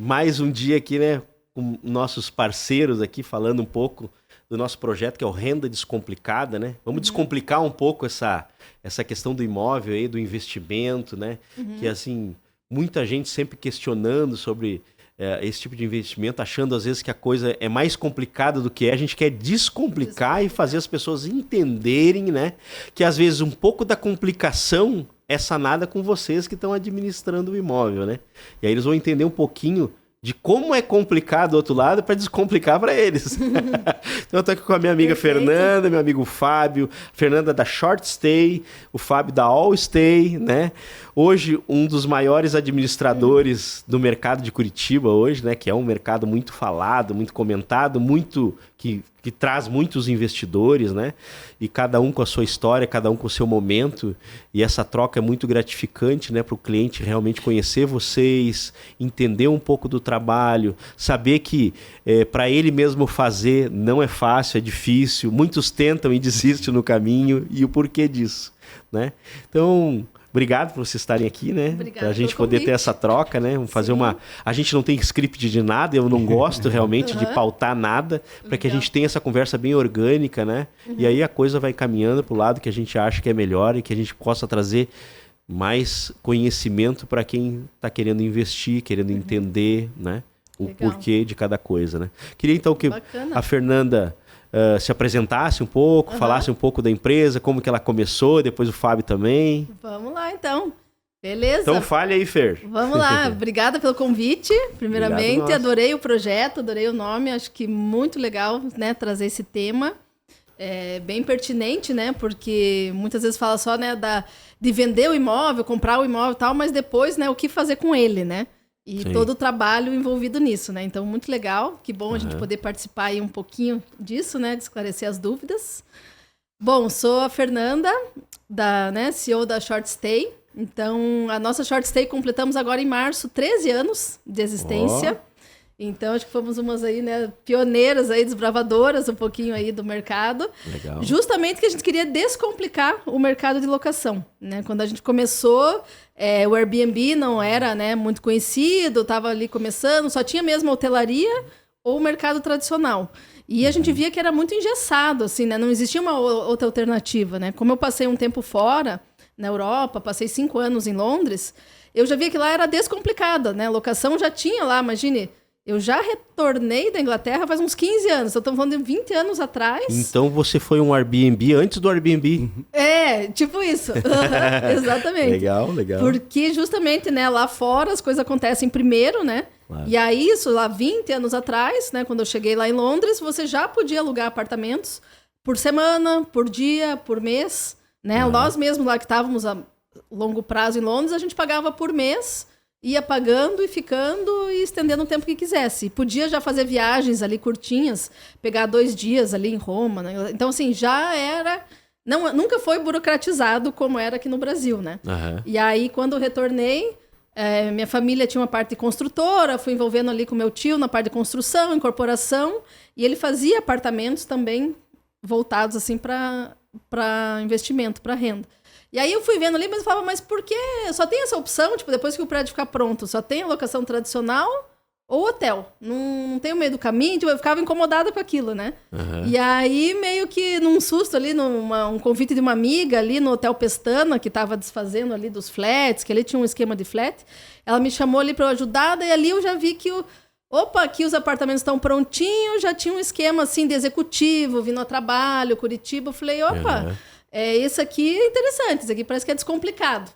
mais um dia aqui, né, com nossos parceiros aqui, falando um pouco do nosso projeto, que é o Renda Descomplicada, né? Vamos descomplicar um pouco essa questão do imóvel aí, do investimento, né? Que, assim, muita gente sempre questionando sobre esse tipo de investimento, achando às vezes que a coisa é mais complicada do que é. A gente quer descomplicar e fazer as pessoas entenderem, né? Que às vezes um pouco da complicação é sanada com vocês que estão administrando o imóvel, né? E aí eles vão entender um pouquinho de como é complicado do outro lado para descomplicar para eles. Então eu tô aqui com a minha amiga Fernanda, meu amigo Fábio, Fernanda da Short Stay, o Fábio da All Stay, né? Hoje, um dos maiores administradores do mercado de Curitiba hoje, né? Que é um mercado muito falado, muito comentado, muito que traz muitos investidores, né? E cada um com a sua história, cada um com o seu momento. E essa troca é muito gratificante, né? Para o cliente realmente conhecer vocês, entender um pouco do trabalho, saber que para ele mesmo fazer não é fácil, é difícil. Muitos tentam e desistem no caminho. E o porquê disso, né? Então... Obrigado por vocês estarem aqui, né? Para a gente poder ter essa troca, né? Vamos fazer A gente não tem script de nada, eu não gosto realmente de pautar nada, para que a gente tenha essa conversa bem orgânica, né? E aí a coisa vai caminhando para o lado que a gente acha que é melhor e que a gente possa trazer mais conhecimento para quem está querendo investir, querendo entender, né? O porquê de cada coisa, né? Queria então que a Fernanda... se apresentasse um pouco, falasse um pouco da empresa, como que ela começou, depois o Fábio também. Vamos lá, então. Beleza? Então fale aí, Fer. Vamos lá. Obrigada pelo convite, primeiramente. Adorei o projeto, adorei o nome. Acho que muito legal, né, trazer esse tema. É bem pertinente, né? Porque muitas vezes fala só, né, de vender o imóvel, comprar o imóvel e tal, mas depois, né, o que fazer com ele, né? E todo o trabalho envolvido nisso, né? Então, muito legal. Que bom a gente poder participar aí um pouquinho disso, né? De esclarecer as dúvidas. Bom, sou a Fernanda, CEO da Short Stay. Então, a nossa Short Stay completamos agora em março 13 anos de existência. Então, acho que fomos umas aí, né, pioneiras aí, desbravadoras um pouquinho aí do mercado. Legal. Justamente que a gente queria descomplicar o mercado de locação, né? Quando a gente começou, o Airbnb não era, né, muito conhecido, estava ali começando, só tinha mesmo a hotelaria ou o mercado tradicional. E a gente via que era muito engessado, assim, né? Não existia uma outra alternativa, né? Como eu passei um tempo fora, na Europa, passei 5 anos em Londres, eu já via que lá era descomplicada, né? A locação já tinha lá, imagine... Eu já retornei da Inglaterra faz uns 15 anos. Estamos falando de 20 anos atrás. Então você foi um Airbnb antes do Airbnb. Tipo isso. Exatamente. Legal, legal. Porque justamente, né, lá fora as coisas acontecem primeiro, né? Claro. E aí isso, lá 20 anos atrás, né, quando eu cheguei lá em Londres, você já podia alugar apartamentos por semana, por dia, por mês, né? Nós mesmos lá que estávamos a longo prazo em Londres, a gente pagava por mês, ia pagando e ficando e estendendo o tempo que quisesse. Podia já fazer viagens ali curtinhas, pegar 2 dias ali em Roma, né? Então, assim, já era... nunca foi burocratizado como era aqui no Brasil, né? E aí, quando eu retornei, minha família tinha uma parte de construtora, fui envolvendo ali com meu tio na parte de construção, incorporação, e ele fazia apartamentos também voltados, assim, para investimento, para renda. E aí eu fui vendo ali, mas eu falava, mas por que só tem essa opção, tipo, depois que o prédio ficar pronto, só tem a locação tradicional ou hotel? Não tem o meio do caminho, tipo, eu ficava incomodada com aquilo, né? E aí, meio que num susto ali, um convite de uma amiga ali no Hotel Pestana, que estava desfazendo ali dos flats, que ali tinha um esquema de flat, ela me chamou ali para eu ajudar, e ali eu já vi que aqui os apartamentos estão prontinhos, já tinha um esquema assim de executivo, vindo a trabalho, Curitiba, eu falei, esse aqui é interessante, esse aqui parece que é descomplicado.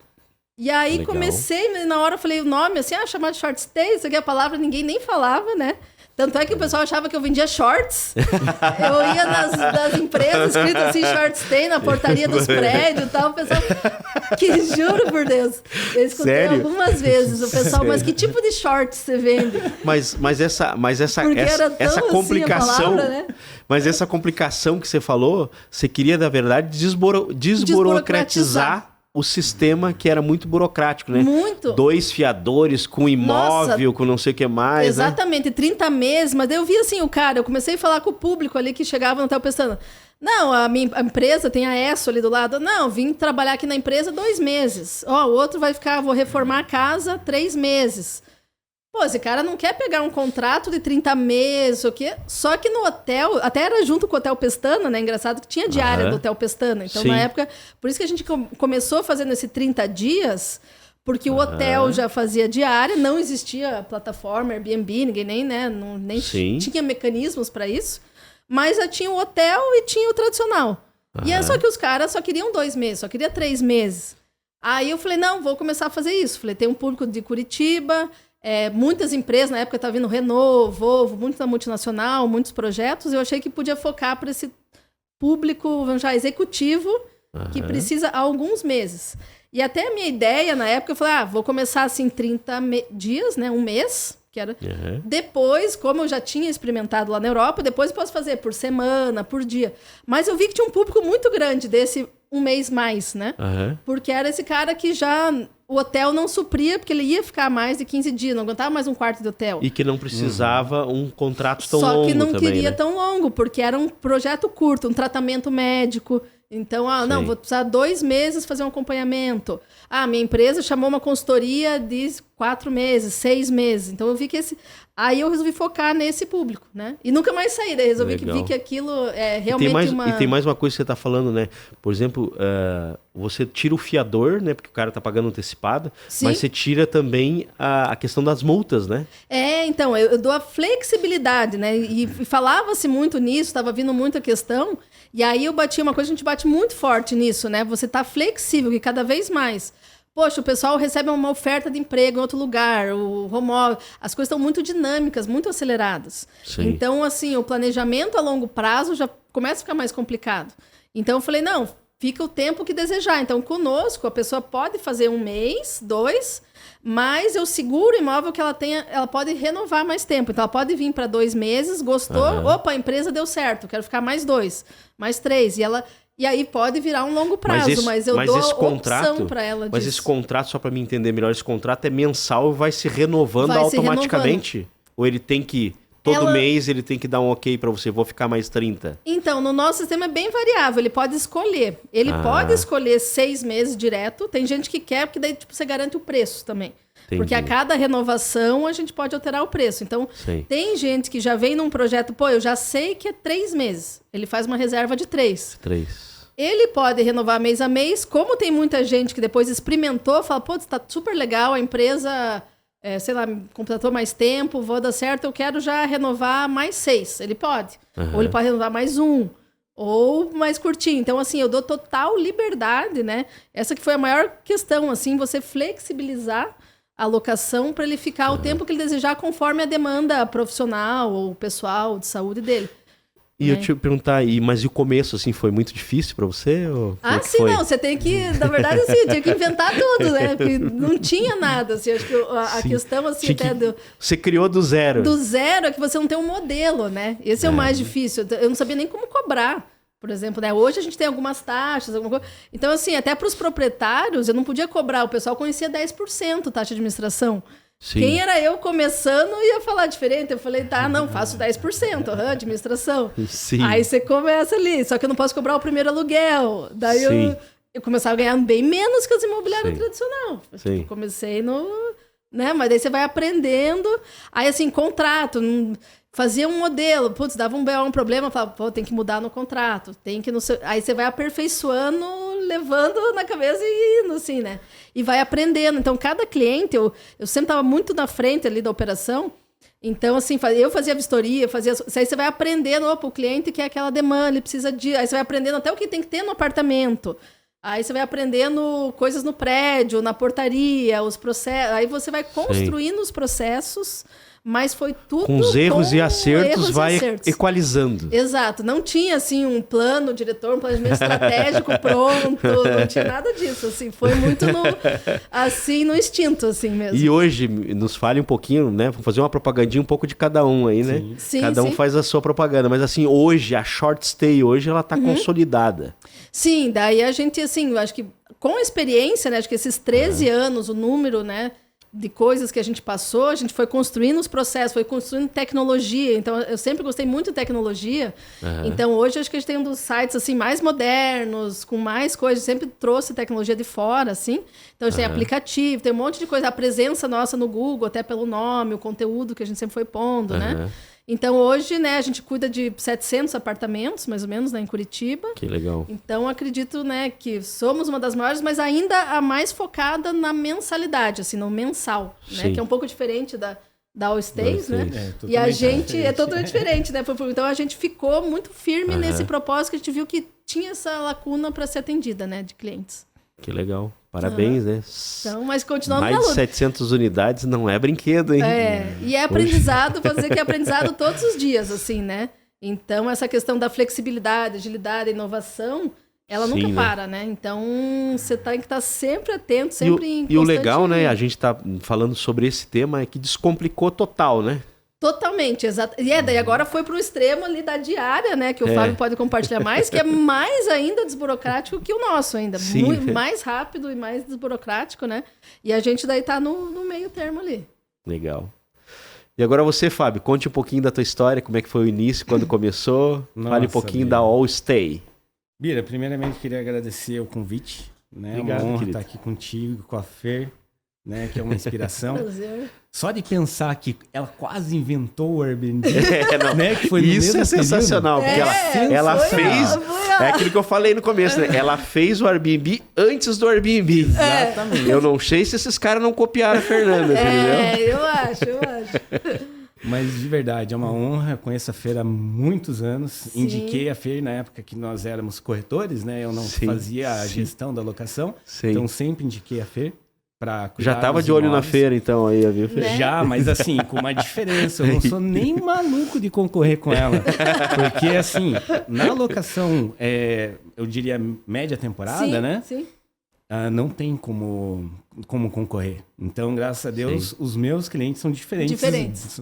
E aí comecei, na hora eu falei o nome, assim, chamado Short Stay, isso aqui é a palavra, ninguém nem falava, né? Tanto é que o pessoal achava que eu vendia shorts. Eu ia nas empresas, escrito assim, Short Stay, na portaria dos prédios e tal. O pessoal, que juro por Deus. Eu escutei algumas vezes o pessoal, mas que tipo de shorts você vende? Mas essa complicação... Palavra, né? Mas essa complicação que você falou, você queria, na verdade, desburocratizar o sistema que era muito burocrático, né? Muito. 2 fiadores com imóvel, com não sei o que mais, exatamente, né? 30 meses, mas daí eu vi assim, eu comecei a falar com o público ali que chegava no hotel pensando, não, a empresa tem a ESSO ali do lado, não, vim trabalhar aqui na empresa 2 meses, o outro vai ficar, vou reformar a casa 3 meses. Pô, esse cara não quer pegar um contrato de 30 meses, o quê? Só que no hotel, até era junto com o Hotel Pestana, né? Engraçado que tinha diária do Hotel Pestana. Então, na época, por isso que a gente começou fazendo esse 30 dias, porque o hotel já fazia diária, não existia plataforma, Airbnb, ninguém nem, né? Nem tinha mecanismos para isso. Mas já tinha o hotel e tinha o tradicional. E é só que os caras só queriam 2 meses, só queriam 3 meses. Aí eu falei, não, vou começar a fazer isso. Falei, tem um público de Curitiba... muitas empresas, na época estava vindo Renault, Volvo, muita multinacional, muitos projetos, eu achei que podia focar para esse público, vamos já, executivo, que precisa há alguns meses. E até a minha ideia, na época, eu falei, vou começar assim 30 dias, né, um mês, que era... Depois, como eu já tinha experimentado lá na Europa, depois eu posso fazer por semana, por dia. Mas eu vi que tinha um público muito grande desse um mês mais, né? Porque era esse cara que já... O hotel não supria, porque ele ia ficar mais de 15 dias, não aguentava mais um quarto de hotel. E que não precisava um contrato tão longo. Só que não também, queria né? tão longo, porque era um projeto curto, um tratamento médico. Então, não, vou precisar 2 meses fazer um acompanhamento. Minha empresa chamou uma consultoria de 4 meses, 6 meses. Então, eu vi que Aí eu resolvi focar nesse público, né? E nunca mais saí, daí resolvi vi que aquilo é realmente E tem mais uma coisa que você está falando, né? Por exemplo, você tira o fiador, né? Porque o cara está pagando antecipado. Sim. Mas você tira também a questão das multas, né? Então, eu dou a flexibilidade, né? E falava-se muito nisso, estava vindo muita questão. E aí eu bati uma coisa, a gente bate muito forte nisso, né? Você tá flexível, que cada vez mais... Poxa, o pessoal recebe uma oferta de emprego em outro lugar, o home office, as coisas estão muito dinâmicas, muito aceleradas. Sim. Então, assim, o planejamento a longo prazo já começa a ficar mais complicado. Então, eu falei, não, fica o tempo que desejar. Então, conosco, a pessoa pode fazer 1 mês, 2, mas eu seguro o imóvel que ela pode renovar mais tempo. Então, ela pode vir para 2 meses, gostou, opa, a empresa deu certo, quero ficar mais 2, mais 3. E aí pode virar um longo prazo, mas eu dou a opção para ela disso. Mas esse contrato, só para me entender melhor, esse contrato é mensal e vai se renovando automaticamente? Ou ele tem que, todo mês, ele tem que dar um ok para você, vou ficar mais 30? Então, no nosso sistema é bem variável, ele pode escolher. Ele pode escolher 6 meses direto, tem gente que quer, porque daí você garante o preço também. Entendi. Porque a cada renovação a gente pode alterar o preço. Então, tem gente que já vem num projeto, eu já sei que é 3 meses. Ele faz uma reserva de 3. Ele pode renovar mês a mês. Como tem muita gente que depois experimentou, fala, tá super legal, a empresa, contratou mais tempo, vou dar certo, eu quero já renovar mais 6. Ele pode. Ou ele pode renovar mais 1. Ou mais curtinho. Então, assim, eu dou total liberdade, né? Essa que foi a maior questão, assim, você flexibilizar a locação para ele ficar o tempo que ele desejar conforme a demanda profissional ou pessoal de saúde dele. E eu te perguntar, mas e o começo, assim, foi muito difícil para você? Ou sim, foi? Não, você tem que, na verdade, assim, tinha que inventar tudo, né? Porque não tinha nada, assim, acho que a questão, assim, Você criou do zero. Do zero é que você não tem um modelo, né? Esse é o mais difícil. Eu não sabia nem como cobrar. Por exemplo, né? Hoje a gente tem algumas taxas, alguma coisa. Então, assim, até para os proprietários, eu não podia cobrar. O pessoal conhecia 10% taxa de administração. Sim. Quem era eu começando ia falar diferente. Eu falei, não, faço 10%, administração. Sim. Aí você começa ali, só que eu não posso cobrar o primeiro aluguel. Daí eu começava a ganhar bem menos que as imobiliárias tradicional. Eu comecei né? Mas daí você vai aprendendo. Aí, assim, contrato... Fazia um modelo, dava um problema, falava, tem que mudar no contrato, tem que... Aí você vai aperfeiçoando, levando na cabeça e indo, assim, né? E vai aprendendo. Então, cada cliente, eu sempre estava muito na frente ali da operação, então, assim, eu fazia vistoria, aí você vai aprendendo, o cliente quer aquela demanda, ele precisa de... Aí você vai aprendendo até o que tem que ter no apartamento. Aí você vai aprendendo coisas no prédio, na portaria, os processos. Aí você vai construindo os processos... Mas foi tudo com os erros e acertos, vai equalizando. Exato. Não tinha, assim, um plano diretor, um planejamento estratégico pronto. Não tinha nada disso, assim. Foi muito no instinto, assim mesmo. E hoje, nos fale um pouquinho, né? Vamos fazer uma propagandinha um pouco de cada um aí, né? Sim, cada um faz a sua propaganda. Mas, assim, hoje, a Short Stay hoje, ela tá consolidada. Sim, daí a gente, assim, eu acho que com a experiência, né? Acho que esses 13 anos, o número, né? de coisas que a gente passou, a gente foi construindo os processos, foi construindo tecnologia. Então, eu sempre gostei muito de tecnologia. Então, hoje, acho que a gente tem um dos sites assim, mais modernos, com mais coisas. Sempre trouxe tecnologia de fora, assim. Então, a gente tem aplicativo, tem um monte de coisa. A presença nossa no Google, até pelo nome, o conteúdo que a gente sempre foi pondo, né? Então, hoje, né, a gente cuida de 700 apartamentos, mais ou menos, né, em Curitiba. Que legal. Então, acredito, né, que somos uma das maiores, mas ainda a mais focada na mensalidade, assim, no mensal, né? Que é um pouco diferente da All Stays, né? E a gente é totalmente diferente, né? Então, a gente ficou muito firme nesse propósito, que a gente viu que tinha essa lacuna para ser atendida, né, de clientes. Que legal. Parabéns, né? Então, mas continuamos mais na luta. Mais de 700 unidades não é brinquedo, hein? E é aprendizado, vou dizer que é aprendizado todos os dias, assim, né? Então, essa questão da flexibilidade, agilidade, inovação, ela nunca para, né? Então, você tem que estar sempre atento, sempre em constante... E o legal, né? A gente tá falando sobre esse tema, é que descomplicou total, né? Totalmente, exato. E daí agora foi para o extremo ali da diária, né? Que o Fábio pode compartilhar mais, que é mais ainda desburocrático que o nosso ainda. Muito mais rápido e mais desburocrático, né? E a gente daí tá no meio termo ali. Legal. E agora você, Fábio, conte um pouquinho da tua história, como é que foi o início, quando começou. Fale um pouquinho da All Stay. Bira, primeiramente queria agradecer o convite, né? Obrigado, é uma honra estar aqui contigo, com a Fer, né? Que é uma inspiração. Prazer. Só de pensar que ela quase inventou o Airbnb, né? Que foi no isso mesmo é sensacional, período. Porque ela fez... É aquilo que eu falei no começo, né? Ela fez o Airbnb antes do Airbnb. Exatamente. Eu não sei se esses caras não copiaram a Fernanda, entendeu? Eu acho. Mas de verdade, é uma honra. Eu conheço a Fer há muitos anos. Sim. Indiquei a Fer na época que nós éramos corretores, né? Eu não fazia a gestão da locação. Então sempre indiquei a Fer. Já tava de olho na feira, então, aí, viu? Né? Já, mas assim, com uma diferença. Eu não sou nem maluco de concorrer com ela. Porque, assim, na locação, eu diria média temporada, né? Sim. Não tem como concorrer. Então, graças a Deus, os meus clientes são diferentes.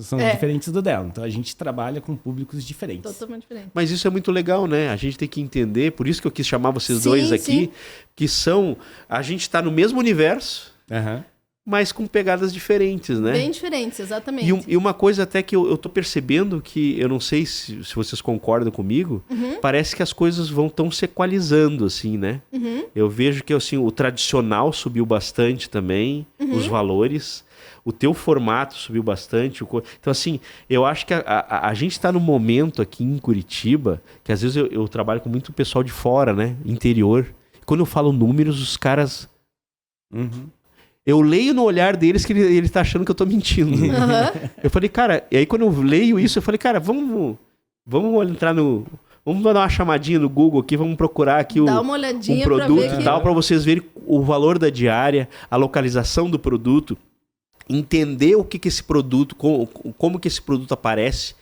São diferentes do dela. Então, a gente trabalha com públicos diferentes. Totalmente diferente. Mas isso é muito legal, né? A gente tem que entender, por isso que eu quis chamar vocês dois aqui, que são... A gente está no mesmo universo, mas com pegadas diferentes, né? Bem diferentes, exatamente. E uma coisa até que eu tô percebendo que, eu não sei se vocês concordam comigo, parece que as coisas tão se equalizando, assim, né? Eu vejo que assim, o tradicional subiu bastante também, os valores, o teu formato subiu bastante. Então, assim, eu acho que a gente está num momento aqui em Curitiba, que às vezes eu trabalho com muito pessoal de fora, né? Interior. Quando eu falo números, os caras... Eu leio no olhar deles que ele tá achando que eu tô mentindo. Eu falei, cara... E aí quando eu leio isso, eu falei, cara, vamos entrar no... Vamos dar uma chamadinha no Google aqui, vamos procurar aqui Dá uma olhadinha produto pra ver e tal, para vocês verem o valor da diária, a localização do produto, entender o que esse produto, como que esse produto aparece,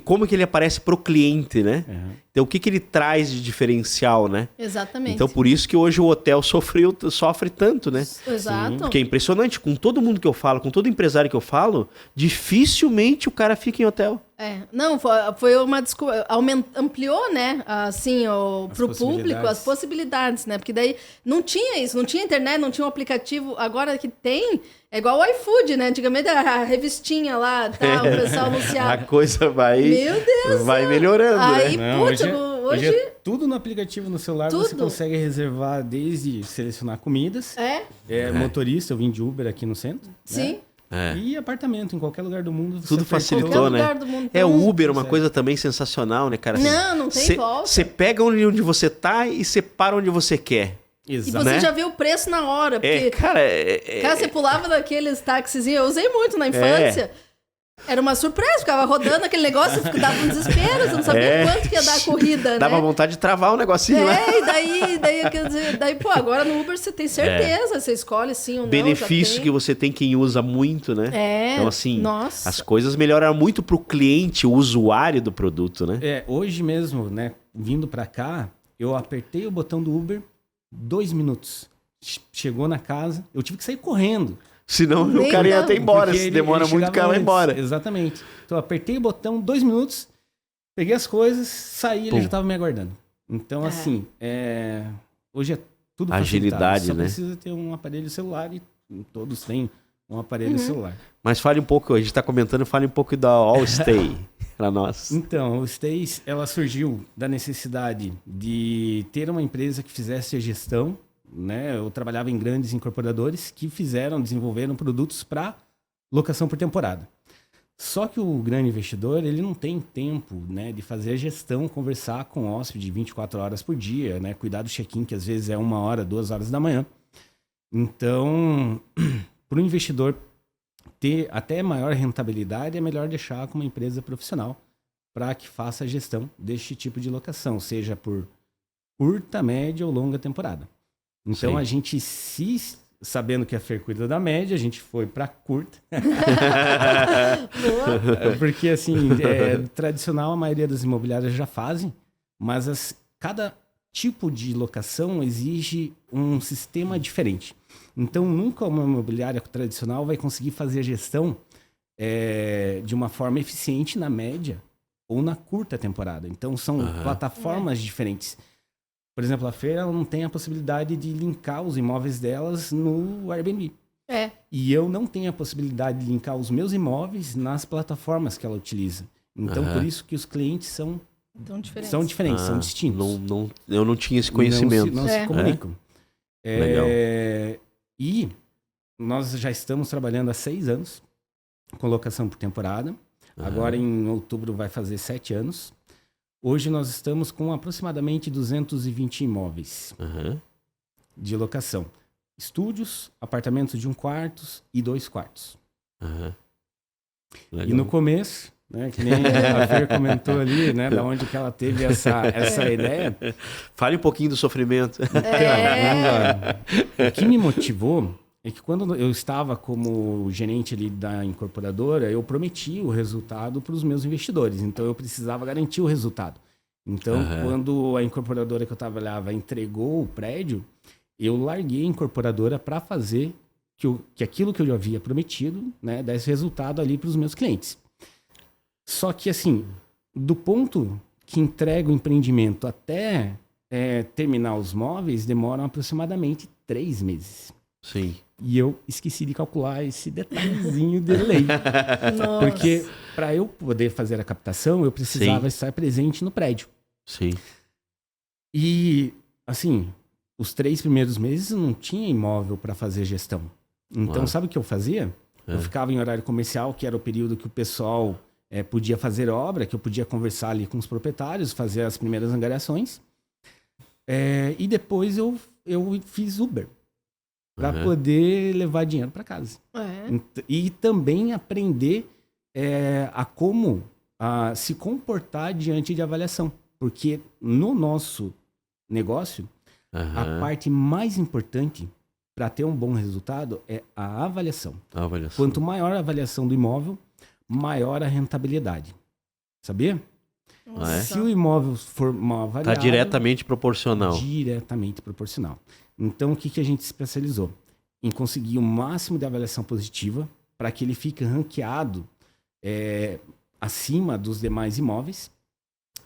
como que ele aparece pro cliente, né? Então, o que ele traz de diferencial, né? Exatamente. Então, por isso que hoje o hotel sofre tanto, né? Exato. Porque é impressionante, com todo mundo que eu falo, com todo empresário que eu falo, dificilmente o cara fica em hotel. Não, foi uma desculpa, ampliou, né, assim, pro público as possibilidades, né, porque daí não tinha isso, não tinha internet, não tinha um aplicativo, agora que tem, é igual o iFood, né, antigamente a revistinha lá, tá, o pessoal anunciava. A coisa vai melhorando, aí, né? Não, hoje é tudo no aplicativo no celular, você consegue reservar desde selecionar comidas, motorista, eu vim de Uber aqui no centro, sim. Né? E apartamento, em qualquer lugar do mundo. Tudo facilitou, né? O Uber é uma coisa também sensacional, né, cara? Não tem volta. Você pega onde você tá e você para onde você quer. Exato. E você já vê o preço na hora. Porque, cara, você pulava daqueles táxizinhos, eu usei muito na infância. Era uma surpresa, ficava rodando aquele negócio, dava um desespero, você não sabia quanto que ia dar a corrida, né? Dava vontade de travar o negocinho, né? E daí, pô, agora no Uber você tem certeza, você escolhe sim ou não. Benefício que você tem quem usa muito, né? Então, assim, as coisas melhoraram muito pro cliente, o usuário do produto, né? Hoje mesmo, né, vindo pra cá, eu apertei o botão do Uber, 2 minutos. Chegou na casa, eu tive que sair correndo. Senão o cara ia até embora. Se demora muito, o cara vai embora. Exatamente. Então, eu apertei o botão, 2 minutos, peguei as coisas, saí, ele já estava me aguardando. Então, assim, hoje é tudo agilidade, facilitado. Só né? precisa ter um aparelho celular e todos têm um aparelho celular. Mas fale um pouco, a gente está comentando, fale um pouco da Allstay para nós. Então, a Allstay, ela surgiu da necessidade de ter uma empresa que fizesse a gestão, né? Eu trabalhava em grandes incorporadores que desenvolveram produtos para locação por temporada. Só que o grande investidor, ele não tem tempo, né, de fazer a gestão, conversar com o hóspede 24 horas por dia, né, cuidar do check-in, que às vezes é 1 hora, 2 horas da manhã. Então, para o investidor ter até maior rentabilidade, é melhor deixar com uma empresa profissional para que faça a gestão deste tipo de locação, seja por curta, média ou longa temporada. Então, a gente sabendo que a Fer cuida da média, a gente foi para curta. Porque, assim, tradicional, a maioria das imobiliárias já fazem, mas cada tipo de locação exige um sistema diferente. Então, nunca uma imobiliária tradicional vai conseguir fazer a gestão de uma forma eficiente na média ou na curta temporada. Então, são plataformas diferentes. Por exemplo, a Fer não tem a possibilidade de linkar os imóveis delas no Airbnb. E eu não tenho a possibilidade de linkar os meus imóveis nas plataformas que ela utiliza. Então, por isso que os clientes são diferentes, são distintos. Eu não tinha esse conhecimento. Não se comunicam. Legal. E nós já estamos trabalhando há 6 anos com locação por temporada. Agora, em outubro, vai fazer 7 anos. Hoje nós estamos com aproximadamente 220 imóveis de locação. Estúdios, apartamentos de 1 quarto e 2 quartos. E no começo, né, que nem a Fer comentou ali, né, da onde que ela teve essa ideia. Fale um pouquinho do sofrimento. Então, vamos lá. O que me motivou é que quando eu estava como gerente ali da incorporadora, eu prometi o resultado para os meus investidores. Então, eu precisava garantir o resultado. Então, quando a incorporadora que eu trabalhava entregou o prédio, eu larguei a incorporadora para fazer que aquilo que eu já havia prometido, né, desse resultado ali para os meus clientes. Só que, assim, do ponto que entrega o empreendimento até terminar os móveis, demoram aproximadamente 3 meses. Sim. E eu esqueci de calcular esse detalhezinho de lei. Porque para eu poder fazer a captação, eu precisava estar presente no prédio. Sim. E, assim, os 3 primeiros meses eu não tinha imóvel para fazer gestão. Então, sabe o que eu fazia? Eu ficava em horário comercial, que era o período que o pessoal podia fazer obra, que eu podia conversar ali com os proprietários, fazer as primeiras angariações. E depois eu fiz Uber. Para poder levar dinheiro para casa. E também aprender a como se comportar diante de avaliação. Porque no nosso negócio, a parte mais importante para ter um bom resultado é a avaliação. Quanto maior a avaliação do imóvel, maior a rentabilidade. Sabia? Se o imóvel for mal avaliado... Está diretamente proporcional. Diretamente proporcional. Então, o que a gente especializou? Em conseguir o máximo de avaliação positiva para que ele fique ranqueado acima dos demais imóveis.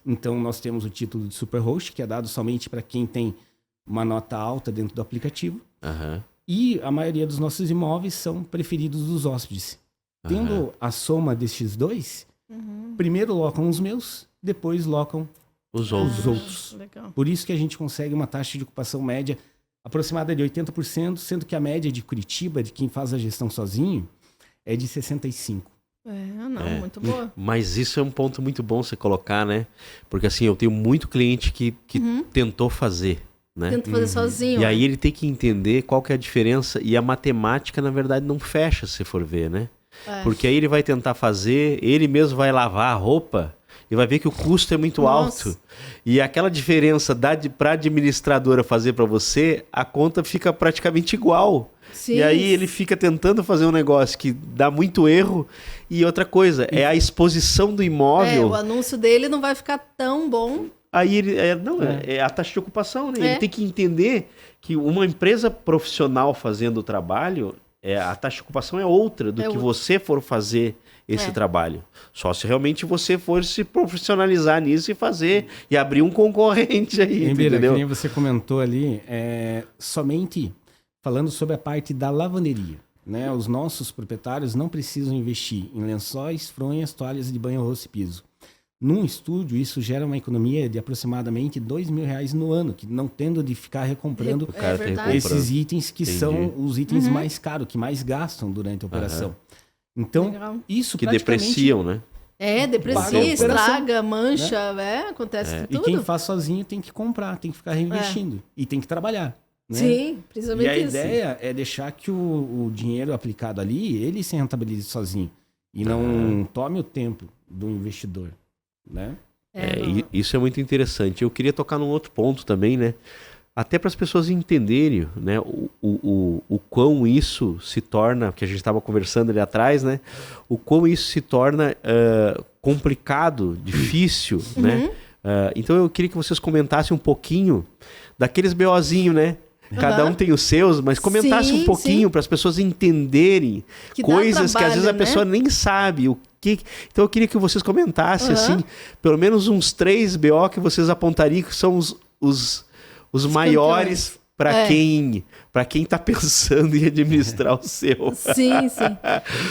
Então, nós temos o título de Super Host, que é dado somente para quem tem uma nota alta dentro do aplicativo. E a maioria dos nossos imóveis são preferidos dos hóspedes. Tendo a soma destes dois, primeiro locam os meus, depois locam os outros. Legal. Por isso que a gente consegue uma taxa de ocupação média aproximada de 80%, sendo que a média de Curitiba, de quem faz a gestão sozinho, é de 65%. Muito boa. Mas isso é um ponto muito bom você colocar, né? Porque assim, eu tenho muito cliente que tentou fazer, né? Tenta fazer sozinho. E aí ele tem que entender qual que é a diferença. E a matemática, na verdade, não fecha, se for ver, né? Porque aí ele vai tentar fazer, ele mesmo vai lavar a roupa e vai ver que o custo é muito alto. E aquela diferença para a administradora fazer para você, a conta fica praticamente igual. Sim. E aí ele fica tentando fazer um negócio que dá muito erro. E outra coisa, é a exposição do imóvel. O anúncio dele não vai ficar tão bom. Aí ele é a taxa de ocupação, né? Ele tem que entender que uma empresa profissional fazendo o trabalho, a taxa de ocupação é outra do que você for fazer esse trabalho. Só se realmente você for se profissionalizar nisso e fazer, e abrir um concorrente aí, Ribeira, entendeu? que nem você comentou ali, somente falando sobre a parte da lavanderia. né? Os nossos proprietários não precisam investir em lençóis, fronhas, toalhas de banho, rosto e piso. Num estúdio, isso gera uma economia de aproximadamente R$2.000 no ano, que não tendo de ficar recomprando esses itens que são os itens mais caros, que mais gastam durante a operação. Então, isso que depreciam, né? Deprecia, estraga, mancha, acontece tudo. E quem faz sozinho tem que comprar, tem que ficar reinvestindo e tem que trabalhar. Né? Sim, principalmente isso. E a ideia é deixar que o dinheiro aplicado ali, ele se rentabilize sozinho e não tome o tempo do investidor, né? Isso é muito interessante. Eu queria tocar num outro ponto também, né? Até para as pessoas entenderem, né, o quão isso se torna, que a gente estava conversando ali atrás, né? O quão isso se torna complicado, difícil, né? Então eu queria que vocês comentassem um pouquinho daqueles BOzinhos, né? Cada um tem os seus, mas comentasse um pouquinho para as pessoas entenderem que coisas trabalho, que às vezes a pessoa nem sabe o que. Então eu queria que vocês comentassem assim, pelo menos uns 3 BO que vocês apontariam que são os maiores para quem está pensando em administrar o seu. Sim.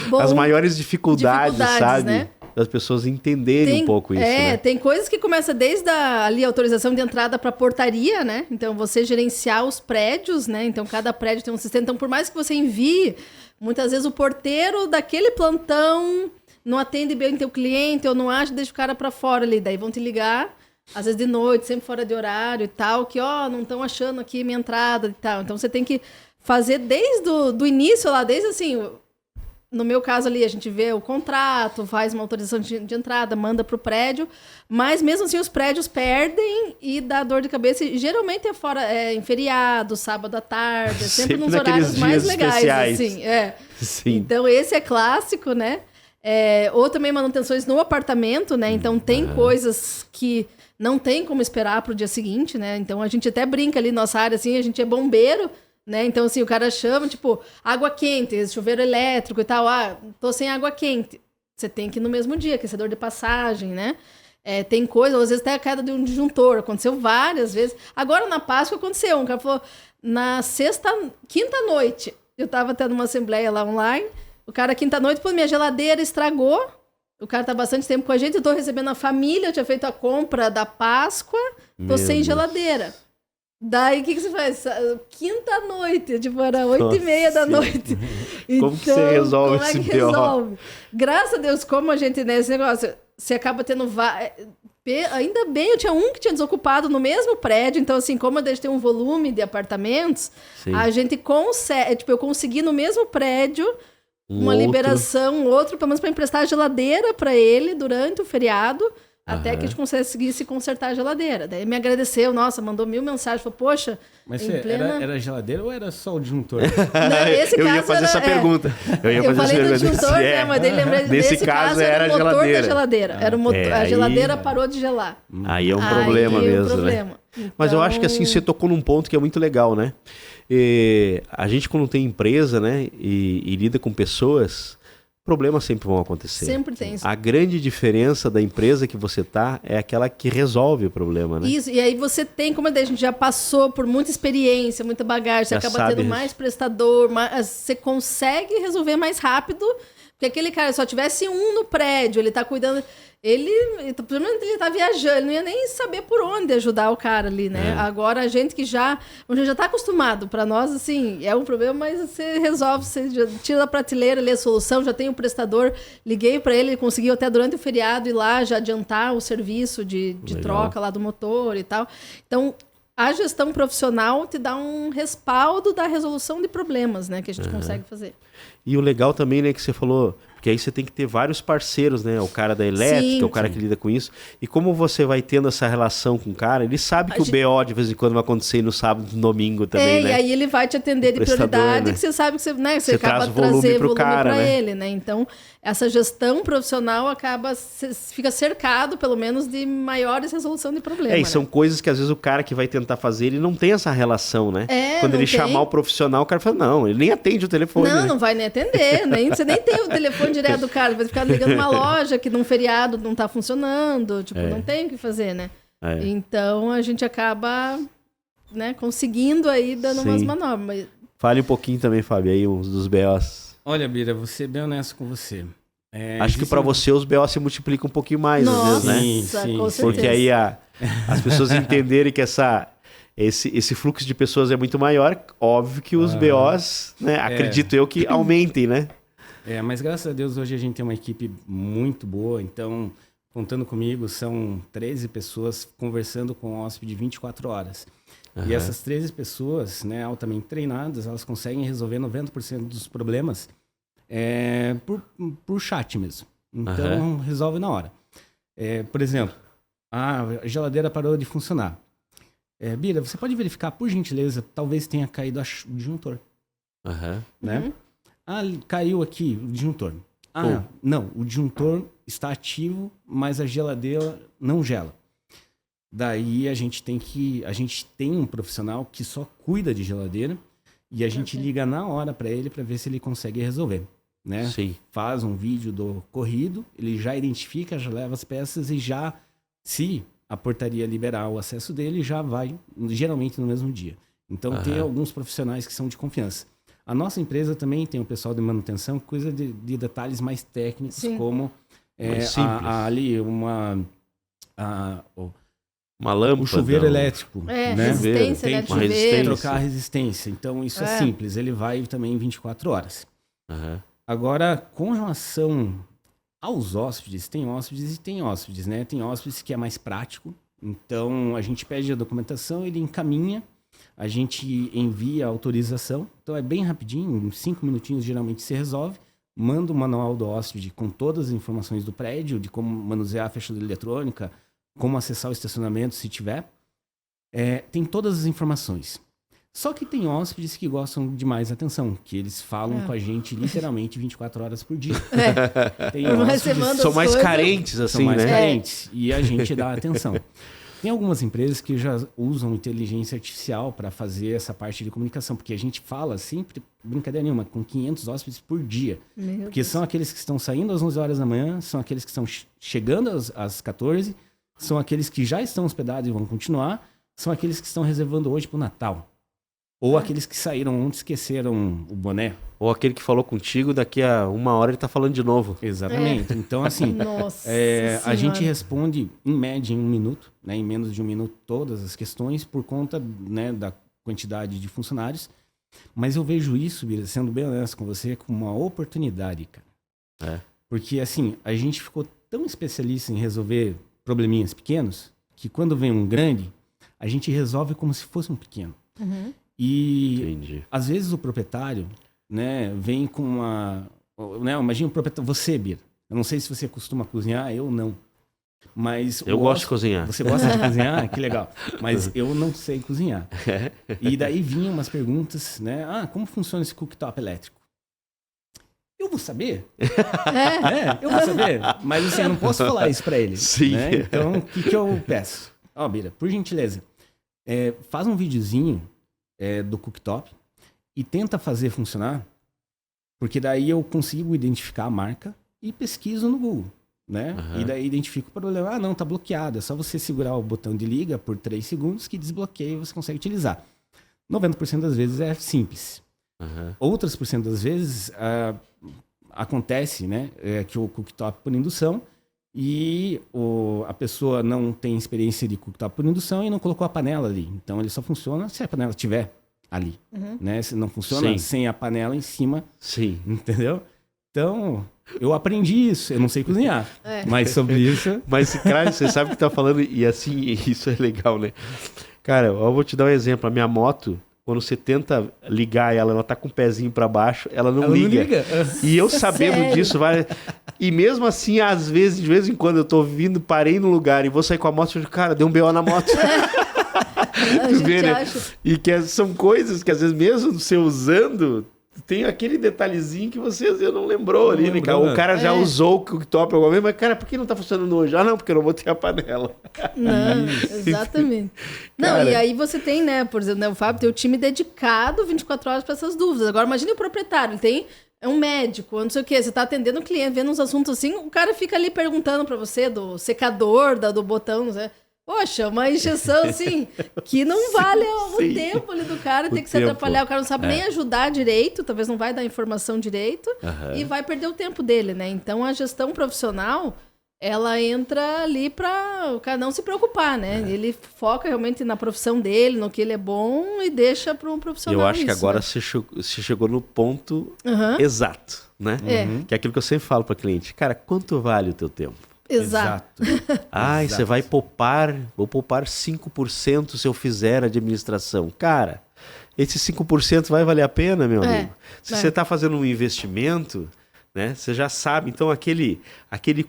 Bom, as maiores dificuldades, sabe? Né? Das pessoas entenderem um pouco isso, né? Tem coisas que começam desde a autorização de entrada para portaria, né? Então, você gerenciar os prédios, né? Então, cada prédio tem um sistema. Então, por mais que você envie, muitas vezes o porteiro daquele plantão não atende bem o teu cliente ou não acha, deixa o cara para fora ali. Daí vão te ligar, às vezes de noite, sempre fora de horário e tal, que, não estão achando aqui minha entrada e tal. Então, você tem que fazer desde o início lá, desde assim... No meu caso ali, a gente vê o contrato, faz uma autorização de entrada, manda para o prédio, mas mesmo assim os prédios perdem e dá dor de cabeça. E geralmente em feriado, sábado à tarde, sempre nos horários mais legais. Especiais. Assim, Sim. Então esse é clássico, né? Ou também manutenções no apartamento, né? Então tem coisas que não tem como esperar para o dia seguinte, né? Então a gente até brinca ali, nossa área, assim, a gente é bombeiro, né? Então, assim, o cara chama, tipo, água quente, chuveiro elétrico e tal. Tô sem água quente. Você tem que ir no mesmo dia, aquecedor de passagem, né? Tem coisa, às vezes até a queda de um disjuntor. Aconteceu várias vezes. Agora, na Páscoa, aconteceu. Um cara falou, quinta noite, eu tava tendo uma assembleia lá online, o cara, quinta noite, minha geladeira estragou. O cara tá bastante tempo com a gente, eu tô recebendo a família, eu tinha feito a compra da Páscoa, tô sem geladeira. Daí, o que você faz? Quinta-noite, era 8h30 da noite. Como que você resolve esse BO? Graças a Deus, como a gente, né, esse negócio, você acaba tendo... Ainda bem, eu tinha um que tinha desocupado no mesmo prédio, então, assim, como a gente tem um volume de apartamentos, a gente consegue... eu consegui no mesmo prédio uma liberação, outro, pelo menos para emprestar a geladeira para ele durante o feriado, até que a gente conseguisse consertar a geladeira. Daí me agradeceu, mandou 1000 mensagens, falou, poxa... Mas era geladeira ou era só o disjuntor? Eu ia fazer essa pergunta. Eu falei do disjuntor, né? Mas daí lembrei nesse caso era o motor da geladeira. Era a geladeira parou de gelar. Aí é um problema mesmo, né? Então... Mas eu acho que assim, você tocou num ponto que é muito legal, né? A gente quando tem empresa, né? E lida com pessoas... Problemas sempre vão acontecer. Sempre tem isso. A grande diferença da empresa que você tá é aquela que resolve o problema, né? Isso, e aí você tem, como a gente já passou por muita experiência, muita bagagem, você acaba tendo mais prestador, você consegue resolver mais rápido, porque aquele cara, se só tivesse um no prédio, ele tá cuidando... Pelo menos ele tá viajando, ele não ia nem saber por onde ajudar o cara ali, né? Agora, a gente que já tá acostumado, para nós, assim, é um problema, mas você resolve, você já tira da prateleira ali a solução, já tem o prestador, liguei para ele conseguiu até durante o feriado ir lá, já adiantar o serviço de troca lá do motor e tal. Então, a gestão profissional te dá um respaldo da resolução de problemas, né? Que a gente consegue fazer. E o legal também, né, que você falou... Porque aí você tem que ter vários parceiros, né? O cara da elétrica, o cara que lida com isso. E como você vai tendo essa relação com o cara, ele sabe que o BO de vez em quando vai acontecer no sábado e no domingo também, né? E aí ele vai te atender de prioridade, né? Que você sabe que você acaba de trazer volume para ele, né? Então, essa gestão profissional fica cercado, pelo menos, de maiores resolução de problemas. E são coisas que às vezes o cara que vai tentar fazer, ele não tem essa relação, né? Quando ele chamar o profissional, o cara fala, não, ele nem atende o telefone. Não, não vai nem atender, você nem tem o telefone direto do cara, vai ficar ligando uma loja que num feriado não tá funcionando, não tem o que fazer, né? Então a gente acaba, né, conseguindo aí dando umas manobras. Fale um pouquinho também, Fábio, aí uns dos BOs. Olha, Bira, vou ser bem honesto com você. Acho que para você os BOs se multiplicam um pouquinho mais, Nossa, às vezes, né? Sim, Com certeza. Porque aí as pessoas entenderem que esse fluxo de pessoas é muito maior, óbvio que os BOs, né, acredito eu que aumentem, né? Mas graças a Deus hoje a gente tem uma equipe muito boa, então, contando comigo, são 13 pessoas conversando com o hóspede 24 horas. Uhum. E essas 13 pessoas, né, altamente treinadas, elas conseguem resolver 90% dos problemas por chat mesmo. Então, resolve na hora. Por exemplo, a geladeira parou de funcionar. Bira, você pode verificar, por gentileza, talvez tenha caído o disjuntor. Né? Caiu aqui o disjuntor. Não, o disjuntor está ativo, mas a geladeira não gela. Daí a gente tem um profissional que só cuida de geladeira e a gente liga na hora para ele para ver se ele consegue resolver, né? Sim. Faz um vídeo do corrido, ele já identifica, já leva as peças e já, se a portaria liberar o acesso dele, já vai, geralmente no mesmo dia. Então tem alguns profissionais que são de confiança. A nossa empresa também tem o pessoal de manutenção, coisa de detalhes mais técnicos, Sim. como ali uma lâmpada, o chuveiro elétrico, né? Resistência, tem né? que Chuveiro. trocar a resistência. Então isso é simples, ele vai também em 24 horas. Agora, com relação aos hóspedes, tem hóspedes e tem hóspedes, né? Tem hóspedes que é mais prático, então a gente pede a documentação, ele encaminha, a gente envia a autorização, então é bem rapidinho, em 5 minutinhos geralmente se resolve, manda o manual do hóspede com todas as informações do prédio, de como manusear a fechadura eletrônica, como acessar o estacionamento se tiver, tem todas as informações. Só que tem hóspedes que gostam de mais atenção, que eles falam com a gente literalmente 24 horas por dia. Tem hóspedes, são mais carentes, assim, são mais né? carentes, e a gente dá atenção. Tem algumas empresas que já usam inteligência artificial para fazer essa parte de comunicação, porque a gente fala sempre, brincadeira nenhuma, com 500 hóspedes por dia. Porque são aqueles que estão saindo às 11 horas da manhã, são aqueles que estão chegando às 14, são aqueles que já estão hospedados e vão continuar, são aqueles que estão reservando hoje para o Natal. Ou aqueles que saíram ontem e esqueceram o boné. Ou aquele que falou contigo, daqui a 1 hora ele tá falando de novo. Exatamente. Então, assim, a gente responde, em média, em 1 minuto, né, em menos de 1 minuto, todas as questões, por conta, né, da quantidade de funcionários. Mas eu vejo isso, Bira, sendo bem honesto com você, como uma oportunidade, cara. Porque, assim, a gente ficou tão especialista em resolver probleminhas pequenos, que quando vem um grande, a gente resolve como se fosse um pequeno. E às vezes o proprietário, né, vem com uma... Né, imagina o proprietário, você, Bira. Eu não sei se você costuma cozinhar, eu não. Mas eu gosto de cozinhar. Você gosta de cozinhar? Que legal. Mas eu não sei cozinhar. E daí vinham umas perguntas, né? Como funciona esse cooktop elétrico? Eu vou saber. Eu vou saber. Mas assim, eu não posso falar isso para ele. Sim. Né? Então, o que eu peço? Bira, por gentileza, faz um videozinho do cooktop e tenta fazer funcionar, porque daí eu consigo identificar a marca e pesquiso no Google, né? E daí identifico o problema. Não, tá bloqueado. É só você segurar o botão de liga por 3 segundos que desbloqueia e você consegue utilizar. 90% das vezes é simples. Outras % das vezes acontece, né, que o cooktop por indução e a pessoa não tem experiência de cooktop por indução e não colocou a panela ali. Então ele só funciona se a panela estiver ali, né? Se não funciona sem a panela em cima. Sim. Entendeu? Então, eu aprendi isso. Eu não sei cozinhar, mas sobre isso... Mas, cara, você sabe o que tá falando e assim, isso é legal, né? Cara, eu vou te dar um exemplo. A minha moto, quando você tenta ligar ela tá com o pezinho para baixo, ela não liga. E eu sabendo disso, e mesmo assim, às vezes, de vez em quando eu tô vindo, parei no lugar e vou sair com a moto, eu digo, cara, deu um BO na moto. E que são coisas que às vezes mesmo você usando, tem aquele detalhezinho que você às vezes não lembrou ali, né, cara? O cara já usou o cooktop alguma vez, mas cara, por que não tá funcionando hoje? Não, porque eu não botei a panela. Não, exatamente. Não, e aí você tem, né, por exemplo, né, o Fábio tem o time dedicado 24 horas para essas dúvidas. Agora imagine o proprietário, ele tem um médico, não sei o quê, você tá atendendo o cliente, vendo uns assuntos assim, o cara fica ali perguntando para você do secador, do botão, né? Poxa, uma injeção assim, que não vale o sim. tempo ali do cara, tem que se tempo. atrapalhar, o cara não sabe nem ajudar direito, talvez não vai dar informação direito, e vai perder o tempo dele, né? Então a gestão profissional, ela entra ali para o cara não se preocupar, né? Ele foca realmente na profissão dele, no que ele é bom e deixa para um profissional. Eu acho isso, que agora né? você chegou no ponto exato, né? Que é aquilo que eu sempre falo para cliente. Cara, quanto vale o teu tempo? Exato. Ai, você vai poupar, vou poupar 5% se eu fizer administração. Cara, esse 5% vai valer a pena, meu amigo? Se você está fazendo um investimento, né, você já sabe. Então, aquele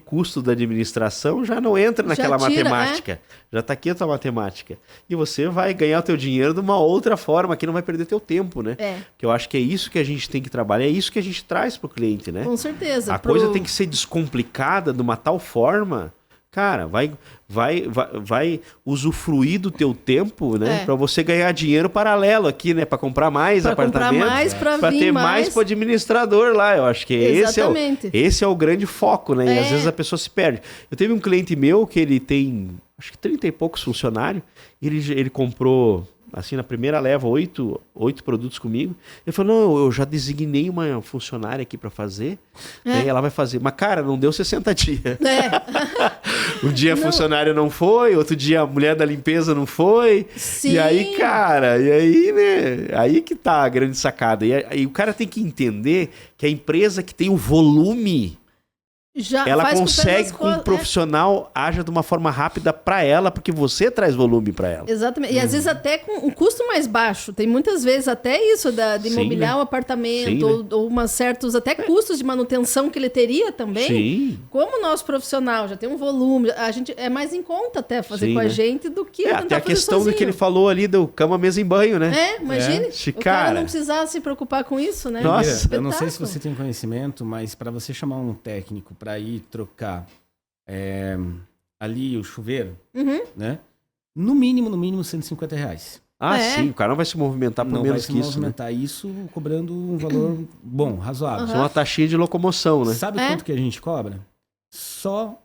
custo da administração já não entra naquela matemática. Já está aqui a tua matemática. E você vai ganhar o teu dinheiro de uma outra forma, que não vai perder teu tempo, né? Que eu acho que é isso que a gente tem que trabalhar, é isso que a gente traz pro cliente, né? Com certeza. A coisa tem que ser descomplicada de uma tal forma, cara, vai usufruir do teu tempo, né? Para você ganhar dinheiro paralelo aqui, né? Para comprar mais apartamentos, para ter mais para o administrador lá. Eu acho que esse é o grande foco, né? E às vezes a pessoa se perde. Eu teve um cliente meu que ele tem, acho que 30 e poucos funcionários, ele comprou, assim, na primeira leva, 8 produtos comigo. Ele falou, não, eu já designei uma funcionária aqui para fazer, né, e ela vai fazer. Mas, cara, não deu 60 dias. Um dia a funcionária não foi, outro dia a mulher da limpeza não foi. Sim. E aí, cara, né? Aí que tá a grande sacada. E aí o cara tem que entender que a empresa que tem o volume... ela consegue que um profissional haja de uma forma rápida para ela, porque você traz volume para ela. Exatamente. E às vezes até com um custo mais baixo. Tem muitas vezes até isso de imobiliar o apartamento, ou umas certos até custos de manutenção que ele teria também. Sim. Como o nosso profissional já tem um volume, a gente é mais em conta até fazer com a gente do que tentar até a fazer questão sozinho. do que ele falou ali do cama, mesa em banho, né? Imagine. O cara não precisar se preocupar com isso, né? Nossa. Eu não sei se você tem conhecimento, mas para você chamar um técnico para ir trocar ali o chuveiro, né? No mínimo R$150. Sim, o cara não vai se movimentar por menos que isso. Não vai se movimentar, isso cobrando um valor bom, razoável. Isso é uma taxinha de locomoção, né? Sabe quanto que a gente cobra? Só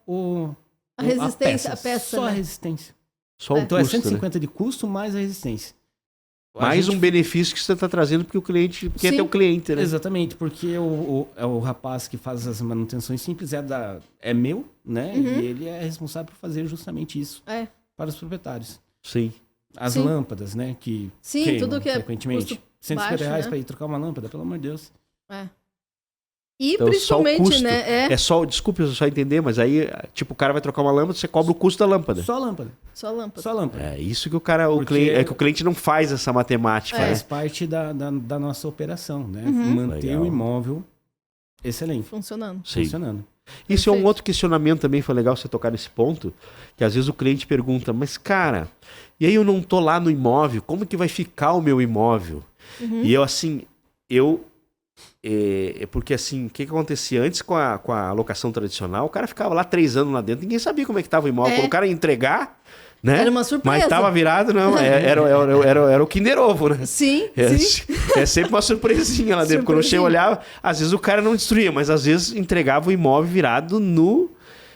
a resistência, a peça. Só né? a resistência. Só o então custo, é 150 de custo mais a resistência. Mais um benefício que você está trazendo porque o cliente quer ter o cliente, né? Exatamente, porque o rapaz que faz as manutenções simples é meu, né? E ele é responsável por fazer justamente isso para os proprietários. Sim. As lâmpadas, né? Que tudo que é frequentemente. R$150 né? para ir trocar uma lâmpada, pelo amor de Deus. E então, principalmente, né? Desculpe eu só entender, mas aí, tipo, o cara vai trocar uma lâmpada, você cobra o custo da lâmpada. Só lâmpada. É isso que o cliente não faz essa matemática. Faz parte da nossa operação, né? Manter o imóvel excelente. Funcionando. Isso é um outro questionamento também, foi legal você tocar nesse ponto, que às vezes o cliente pergunta, mas cara, e aí eu não tô lá no imóvel, como que vai ficar o meu imóvel? E porque assim, o que acontecia antes com a locação tradicional, o cara ficava lá 3 anos lá dentro, ninguém sabia como é que tava o imóvel. Quando o cara ia entregar, né? Era uma surpresa. Mas tava virado, não, era o Kinder Ovo, né? Sim. É sempre uma surpresinha lá dentro. Quando eu chego olhar, às vezes o cara não destruía, mas às vezes entregava o imóvel virado no...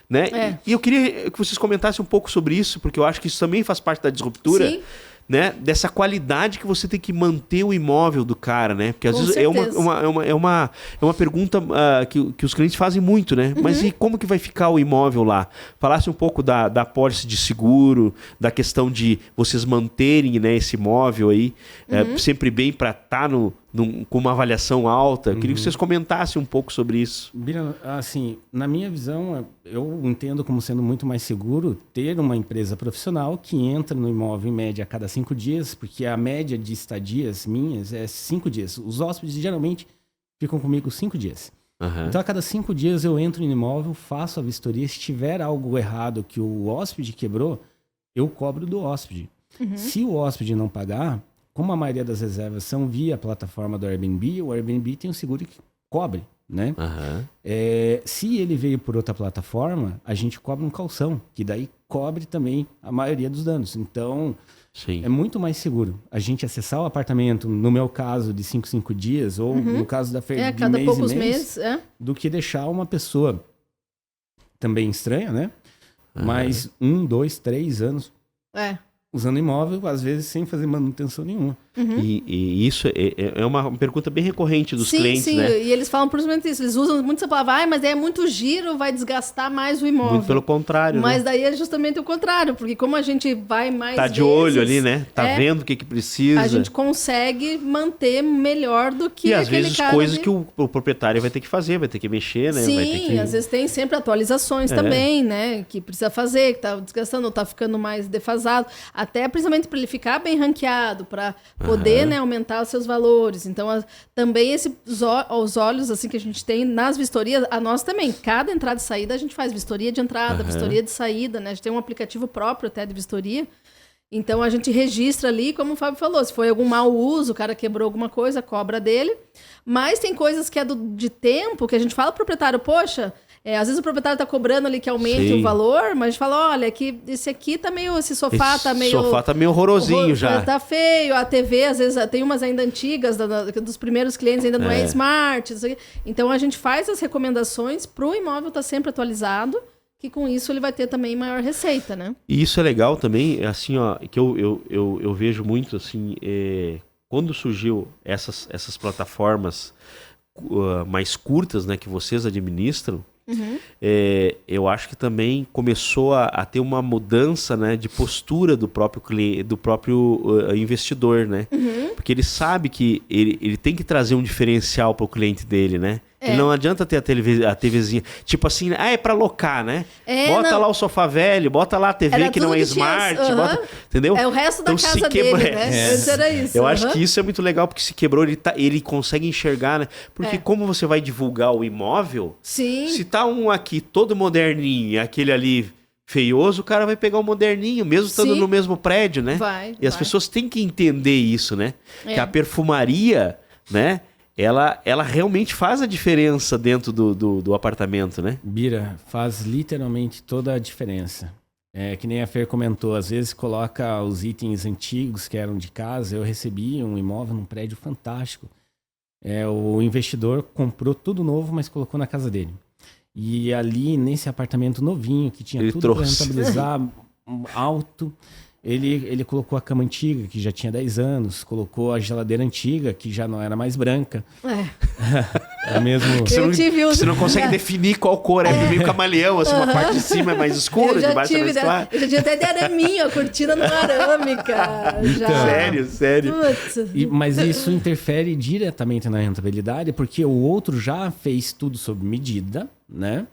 Né? E eu queria que vocês comentassem um pouco sobre isso, porque eu acho que isso também faz parte da disruptura. Sim. Né? Dessa qualidade que você tem que manter o imóvel do cara, né? Porque às vezes é uma pergunta que os clientes fazem muito, né? Mas e como que vai ficar o imóvel lá? Falasse um pouco da apólice de seguro, da questão de vocês manterem, né, esse imóvel aí sempre bem para estar com uma avaliação alta. Eu queria que vocês comentassem um pouco sobre isso. Bira, assim, na minha visão, eu entendo como sendo muito mais seguro ter uma empresa profissional que entra no imóvel em média a cada 5 dias, porque a média de estadias minhas é 5 dias. Os hóspedes geralmente ficam comigo 5 dias. Então, a cada 5 dias eu entro no imóvel, faço a vistoria. Se tiver algo errado que o hóspede quebrou, eu cobro do hóspede. Se o hóspede não pagar, como a maioria das reservas são via plataforma do Airbnb, o Airbnb tem um seguro que cobre, né? Se ele veio por outra plataforma, a gente cobra um calção, que daí cobre também a maioria dos danos. Então, é muito mais seguro a gente acessar o apartamento, no meu caso, de 5 dias, ou no caso da Fer, de cada mês poucos e mês, meses, do que deixar uma pessoa também estranha, né? Mas 1, 2, 3 anos usando imóvel, às vezes sem fazer manutenção nenhuma. E isso é uma pergunta bem recorrente dos clientes, né? Sim, e eles falam principalmente isso. Eles usam muito essa palavra, mas é muito giro, vai desgastar mais o imóvel. Muito pelo contrário, Mas né? daí é justamente o contrário, porque como a gente vai mais Tá de olho ali, né? Tá vendo o que precisa. A gente consegue manter melhor do que e às aquele vezes cara coisas ali. que o proprietário vai ter que fazer, vai ter que mexer, né? Sim, vai ter que... às vezes tem sempre atualizações também, né? Que precisa fazer, que tá desgastando ou tá ficando mais defasado. Até principalmente para ele ficar bem ranqueado, para poder, né, aumentar os seus valores. Então, também os olhos assim que a gente tem nas vistorias, a nós também. Cada entrada e saída a gente faz vistoria de entrada, vistoria de saída, né? A gente tem um aplicativo próprio até de vistoria. Então, a gente registra ali, como o Fábio falou, se foi algum mau uso, o cara quebrou alguma coisa, cobra dele. Mas tem coisas que é de tempo, que a gente fala pro proprietário, poxa, às vezes o proprietário tá cobrando ali que aumente o valor, mas a gente fala, olha, que esse aqui tá meio, esse sofá tá meio... sofá tá meio horrorosinho já. Tá feio, a TV, às vezes, tem umas ainda antigas, dos primeiros clientes ainda não é smart. Então, a gente faz as recomendações pro imóvel estar sempre atualizado, que com isso ele vai ter também maior receita, né? E isso é legal também, assim, ó, que eu vejo muito, assim, quando surgiu essas plataformas mais curtas, né, que vocês administram, eu acho que também começou a ter uma mudança, né, de postura do próprio cliente, do próprio investidor, né? Porque ele sabe que ele tem que trazer um diferencial para o cliente dele, né? Ele não adianta ter a TVzinha, tipo assim, é para alocar, né? Bota lá o sofá velho, bota lá a TV que não é smart, entendeu? É o resto da então, casa dele, né? Antes era isso. Eu acho que isso é muito legal, porque se quebrou, ele consegue enxergar, né? Porque como você vai divulgar o imóvel, se tá um aqui todo moderninho, aquele ali feioso, o cara vai pegar o moderninho, mesmo estando no mesmo prédio, né? E as pessoas têm que entender isso, né? Que a perfumaria, né? Ela realmente faz a diferença dentro do apartamento, né? Bira, faz literalmente toda a diferença. Que nem a Fer comentou, às vezes coloca os itens antigos que eram de casa. Eu recebi um imóvel num prédio fantástico. O investidor comprou tudo novo, mas colocou na casa dele. E ali, nesse apartamento novinho, que tinha tudo para rentabilizar, alto... Ele colocou a cama antiga, que já tinha 10 anos, colocou a geladeira antiga, que já não era mais branca. É mesmo... Você não consegue definir qual cor, meio camaleão, assim, uma parte de cima é mais escura, de baixo é mais clara. Eu já tinha até de araminha, a cortina no arame, cara. Sério. Mas isso interfere diretamente na rentabilidade, porque o outro já fez tudo sob medida, né?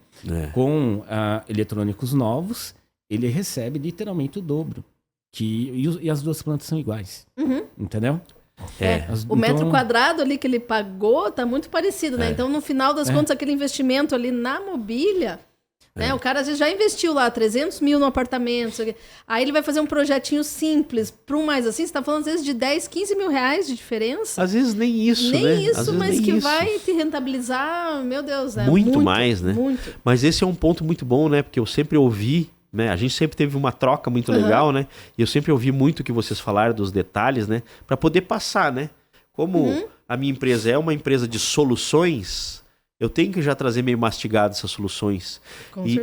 Com eletrônicos novos, ele recebe literalmente o dobro. E as duas plantas são iguais. Entendeu? O metro quadrado ali que ele pagou tá muito parecido, né? Então, no final das contas, aquele investimento ali na mobília, né? O cara às vezes já investiu lá 300 mil no apartamento. Aí ele vai fazer um projetinho simples para um mais assim. Você tá falando às vezes de 10, 15 mil reais de diferença. Às vezes nem isso, nem né? Isso, mas que vai te rentabilizar, meu Deus, né? Muito mais, né? Muito. Mas esse é um ponto muito bom, né? Porque eu sempre ouvi, né? A gente sempre teve uma troca muito legal, né? E eu sempre ouvi muito o que vocês falaram dos detalhes, né? Para poder passar, né? Como a minha empresa é uma empresa de soluções, eu tenho que já trazer meio mastigado essas soluções.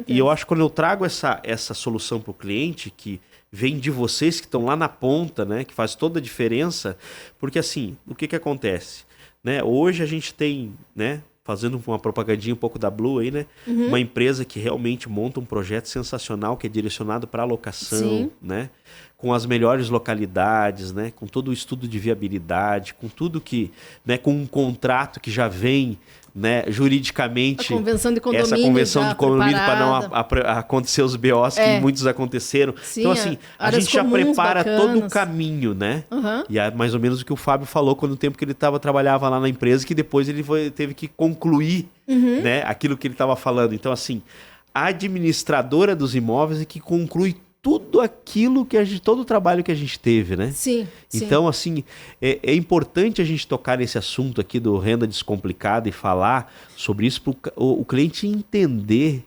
E eu acho que quando eu trago essa solução para o cliente, que vem de vocês que estão lá na ponta, né? Que faz toda a diferença. Porque assim, o que acontece? Né? Hoje a gente tem, né? Fazendo uma propagandinha um pouco da Blue aí, né? Uma empresa que realmente monta um projeto sensacional que é direcionado para alocação, né? Com as melhores localidades, né? Com todo o estudo de viabilidade, com tudo que, né? Com um contrato que já vem, né? Juridicamente, a convenção de condomínio, essa convenção de condomínio para não acontecer os BOs que muitos aconteceram. Sim, então assim, a gente já prepara todo o caminho, né? E é mais ou menos o que o Fábio falou quando o tempo que ele trabalhava lá na empresa, que depois ele teve que concluir, né? Aquilo que ele estava falando. Então assim, a administradora dos imóveis é que conclui tudo aquilo que todo o trabalho que a gente teve, né? Sim. Então, assim, é importante a gente tocar nesse assunto aqui do Renda Descomplicada e falar sobre isso para o cliente entender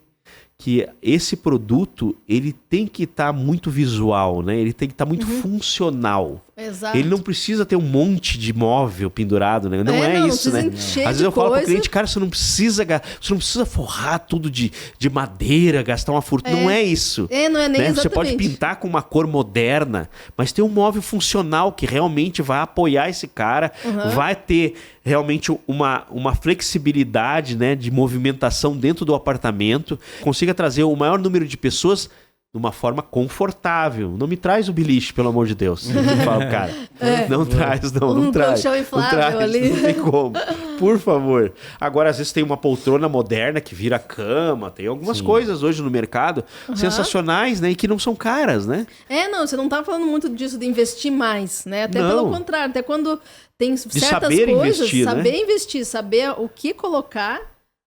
que esse produto, ele tem que estar muito visual, né? Ele tem que estar muito funcional. Exato. Ele não precisa ter um monte de móvel pendurado, né? Não é isso, né? Às vezes eu falo pro cliente, cara, você não precisa forrar tudo de madeira, gastar uma fortuna. Não é isso. Não é nem né? exatamente. Você pode pintar com uma cor moderna, mas tem um móvel funcional que realmente vai apoiar esse cara, vai ter realmente uma flexibilidade, né, de movimentação dentro do apartamento, consiga trazer o maior número de pessoas de uma forma confortável. Não me traz o beliche, pelo amor de Deus. Eu falo, cara, não traz, não traz. Colchão inflável ali. Não tem como. Por favor. Agora, às vezes tem uma poltrona moderna que vira cama, tem algumas coisas hoje no mercado sensacionais, né, e que não são caras, né? Não, você não tá falando muito disso de investir mais, né? Até pelo contrário, até quando tem certas saber coisas, investir, saber né? investir, saber o que colocar,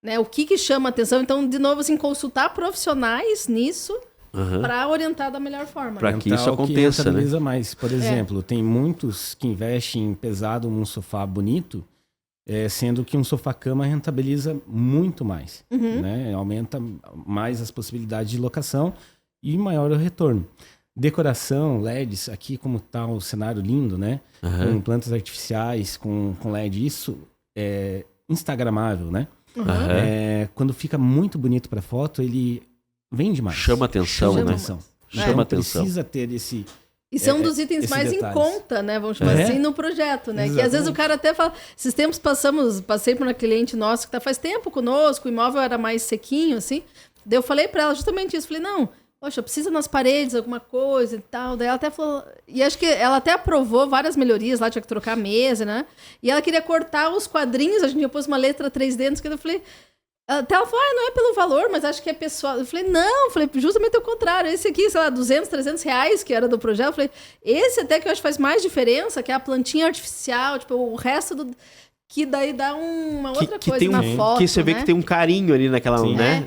né? O que chama atenção. Então, de novo, assim, consultar profissionais nisso, para orientar da melhor forma. Para que isso aconteça, né? Mais. Por exemplo, tem muitos que investem pesado num sofá bonito, sendo que um sofá-cama rentabiliza muito mais. Né? Aumenta mais as possibilidades de locação e maior o retorno. Decoração, LEDs, aqui como está o cenário lindo, né? Com plantas artificiais, com LED, isso é instagramável, né? Quando fica muito bonito para foto, ele vende mais. Chama atenção, né? Chama atenção. Precisa ter esse... Isso é um dos itens mais detalhes. em conta, né? Vamos chamar assim, no projeto, né? Exatamente. Que às vezes o cara até fala... Esses tempos passei por uma cliente nossa que tá faz tempo conosco, o imóvel era mais sequinho, assim. Daí eu falei para ela justamente isso. Falei, não, poxa, precisa nas paredes alguma coisa e tal. Daí ela até falou... E acho que ela até aprovou várias melhorias lá, tinha que trocar a mesa, né? E ela queria cortar os quadrinhos, a gente pôs uma letra 3D, não sei o que, eu falei... Até ela falou, não é pelo valor, mas acho que é pessoal. Eu falei, não, justamente o contrário. Esse aqui, sei lá, 200, 300 reais que era do projeto. Eu falei, esse até que eu acho que faz mais diferença, que é a plantinha artificial, tipo, o resto do... Que daí dá uma outra coisa na foto, que você vê que tem um carinho ali naquela, né?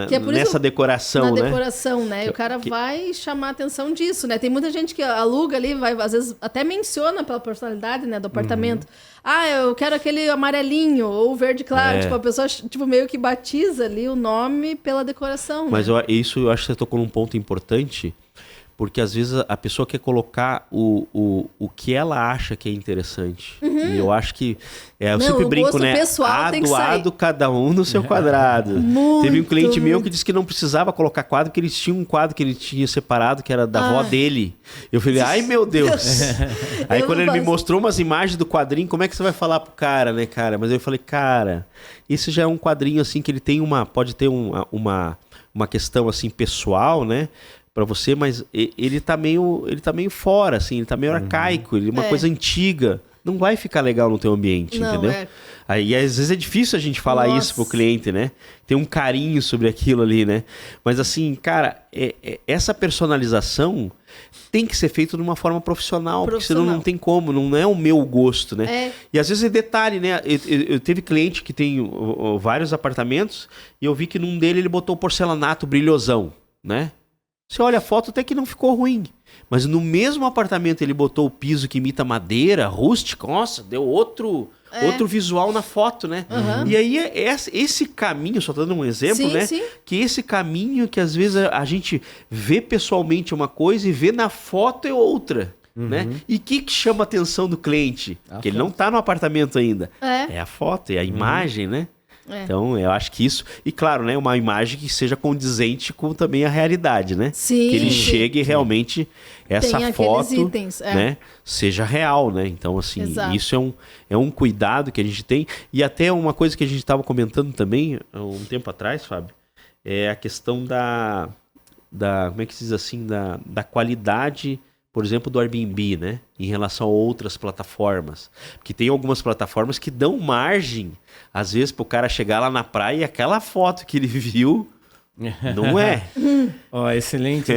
Que é por nessa isso, decoração, na decoração, né? E o cara vai chamar a atenção disso, né? Tem muita gente que aluga ali, vai, às vezes até menciona pela personalidade, né, do apartamento. Eu quero aquele amarelinho ou verde claro. Tipo, a pessoa meio que batiza ali o nome pela decoração. Mas né? Isso eu acho que você tocou num ponto importante, porque às vezes a pessoa quer colocar o que ela acha que é interessante. E eu acho que... eu sempre brinco, né? Ado, cada um no seu quadrado. Teve um cliente meu que disse que não precisava colocar quadro, porque eles tinham um quadro que ele tinha separado, que era da avó dele. Eu falei, ai meu Deus! Aí quando ele me mostrou umas imagens do quadrinho, como é que você vai falar pro cara, né, cara? Mas eu falei, cara, esse já é um quadrinho assim que ele tem pode ter uma questão assim pessoal, né? Pra você, mas ele tá meio fora, assim, ele tá meio arcaico, ele é uma coisa antiga. Não vai ficar legal no teu ambiente, entendeu? Aí às vezes é difícil a gente falar isso pro cliente, né? Tem um carinho sobre aquilo ali, né? Mas assim, cara, essa personalização tem que ser feita de uma forma profissional, porque senão não tem como, não é o meu gosto, né? E às vezes é detalhe, né? Eu teve cliente que tem vários apartamentos e eu vi que num dele ele botou porcelanato brilhosão, né? Você olha a foto, até que não ficou ruim. Mas no mesmo apartamento ele botou o piso que imita madeira, rústica. Nossa, deu outro visual na foto, né? E aí esse caminho, só dando um exemplo, né? Sim. Que esse caminho que às vezes a gente vê pessoalmente uma coisa e vê na foto é outra. Né? E o que chama a atenção do cliente? Que ele não está no apartamento ainda. É a foto, é a imagem, né? Então, eu acho que isso... E claro, né? Uma imagem que seja condizente com também a realidade, né? Sim. Que ele chegue e realmente essa foto itens, né, seja real, né? Então, assim, isso é um cuidado que a gente tem. E até uma coisa que a gente estava comentando também, um tempo atrás, Fábio, é a questão da como é que se diz assim? Da qualidade... Por exemplo, do Airbnb, né? Em relação a outras plataformas. Porque tem algumas plataformas que dão margem, às vezes, para o cara chegar lá na praia e aquela foto que ele viu não é. Excelente.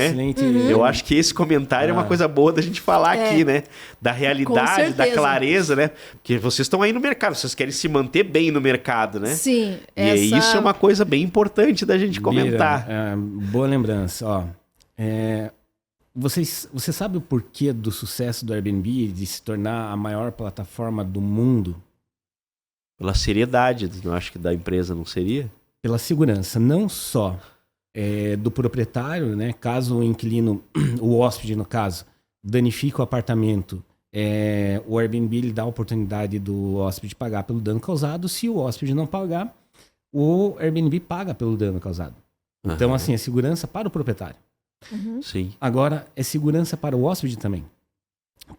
Eu acho que esse comentário é uma coisa boa da gente falar aqui, né? Da realidade, da clareza, né? Porque vocês estão aí no mercado, vocês querem se manter bem no mercado, né? Sim. E isso é uma coisa bem importante da gente comentar. Boa lembrança. Você sabe o porquê do sucesso do Airbnb de se tornar a maior plataforma do mundo? Pela seriedade, eu acho que da empresa, não seria? Pela segurança, não só do proprietário, né? Caso o inquilino, o hóspede no caso, danifica o apartamento, o Airbnb ele dá a oportunidade do hóspede pagar pelo dano causado. Se o hóspede não pagar, o Airbnb paga pelo dano causado. Então, assim, é segurança para o proprietário. Sim. Agora, é segurança para o hóspede também.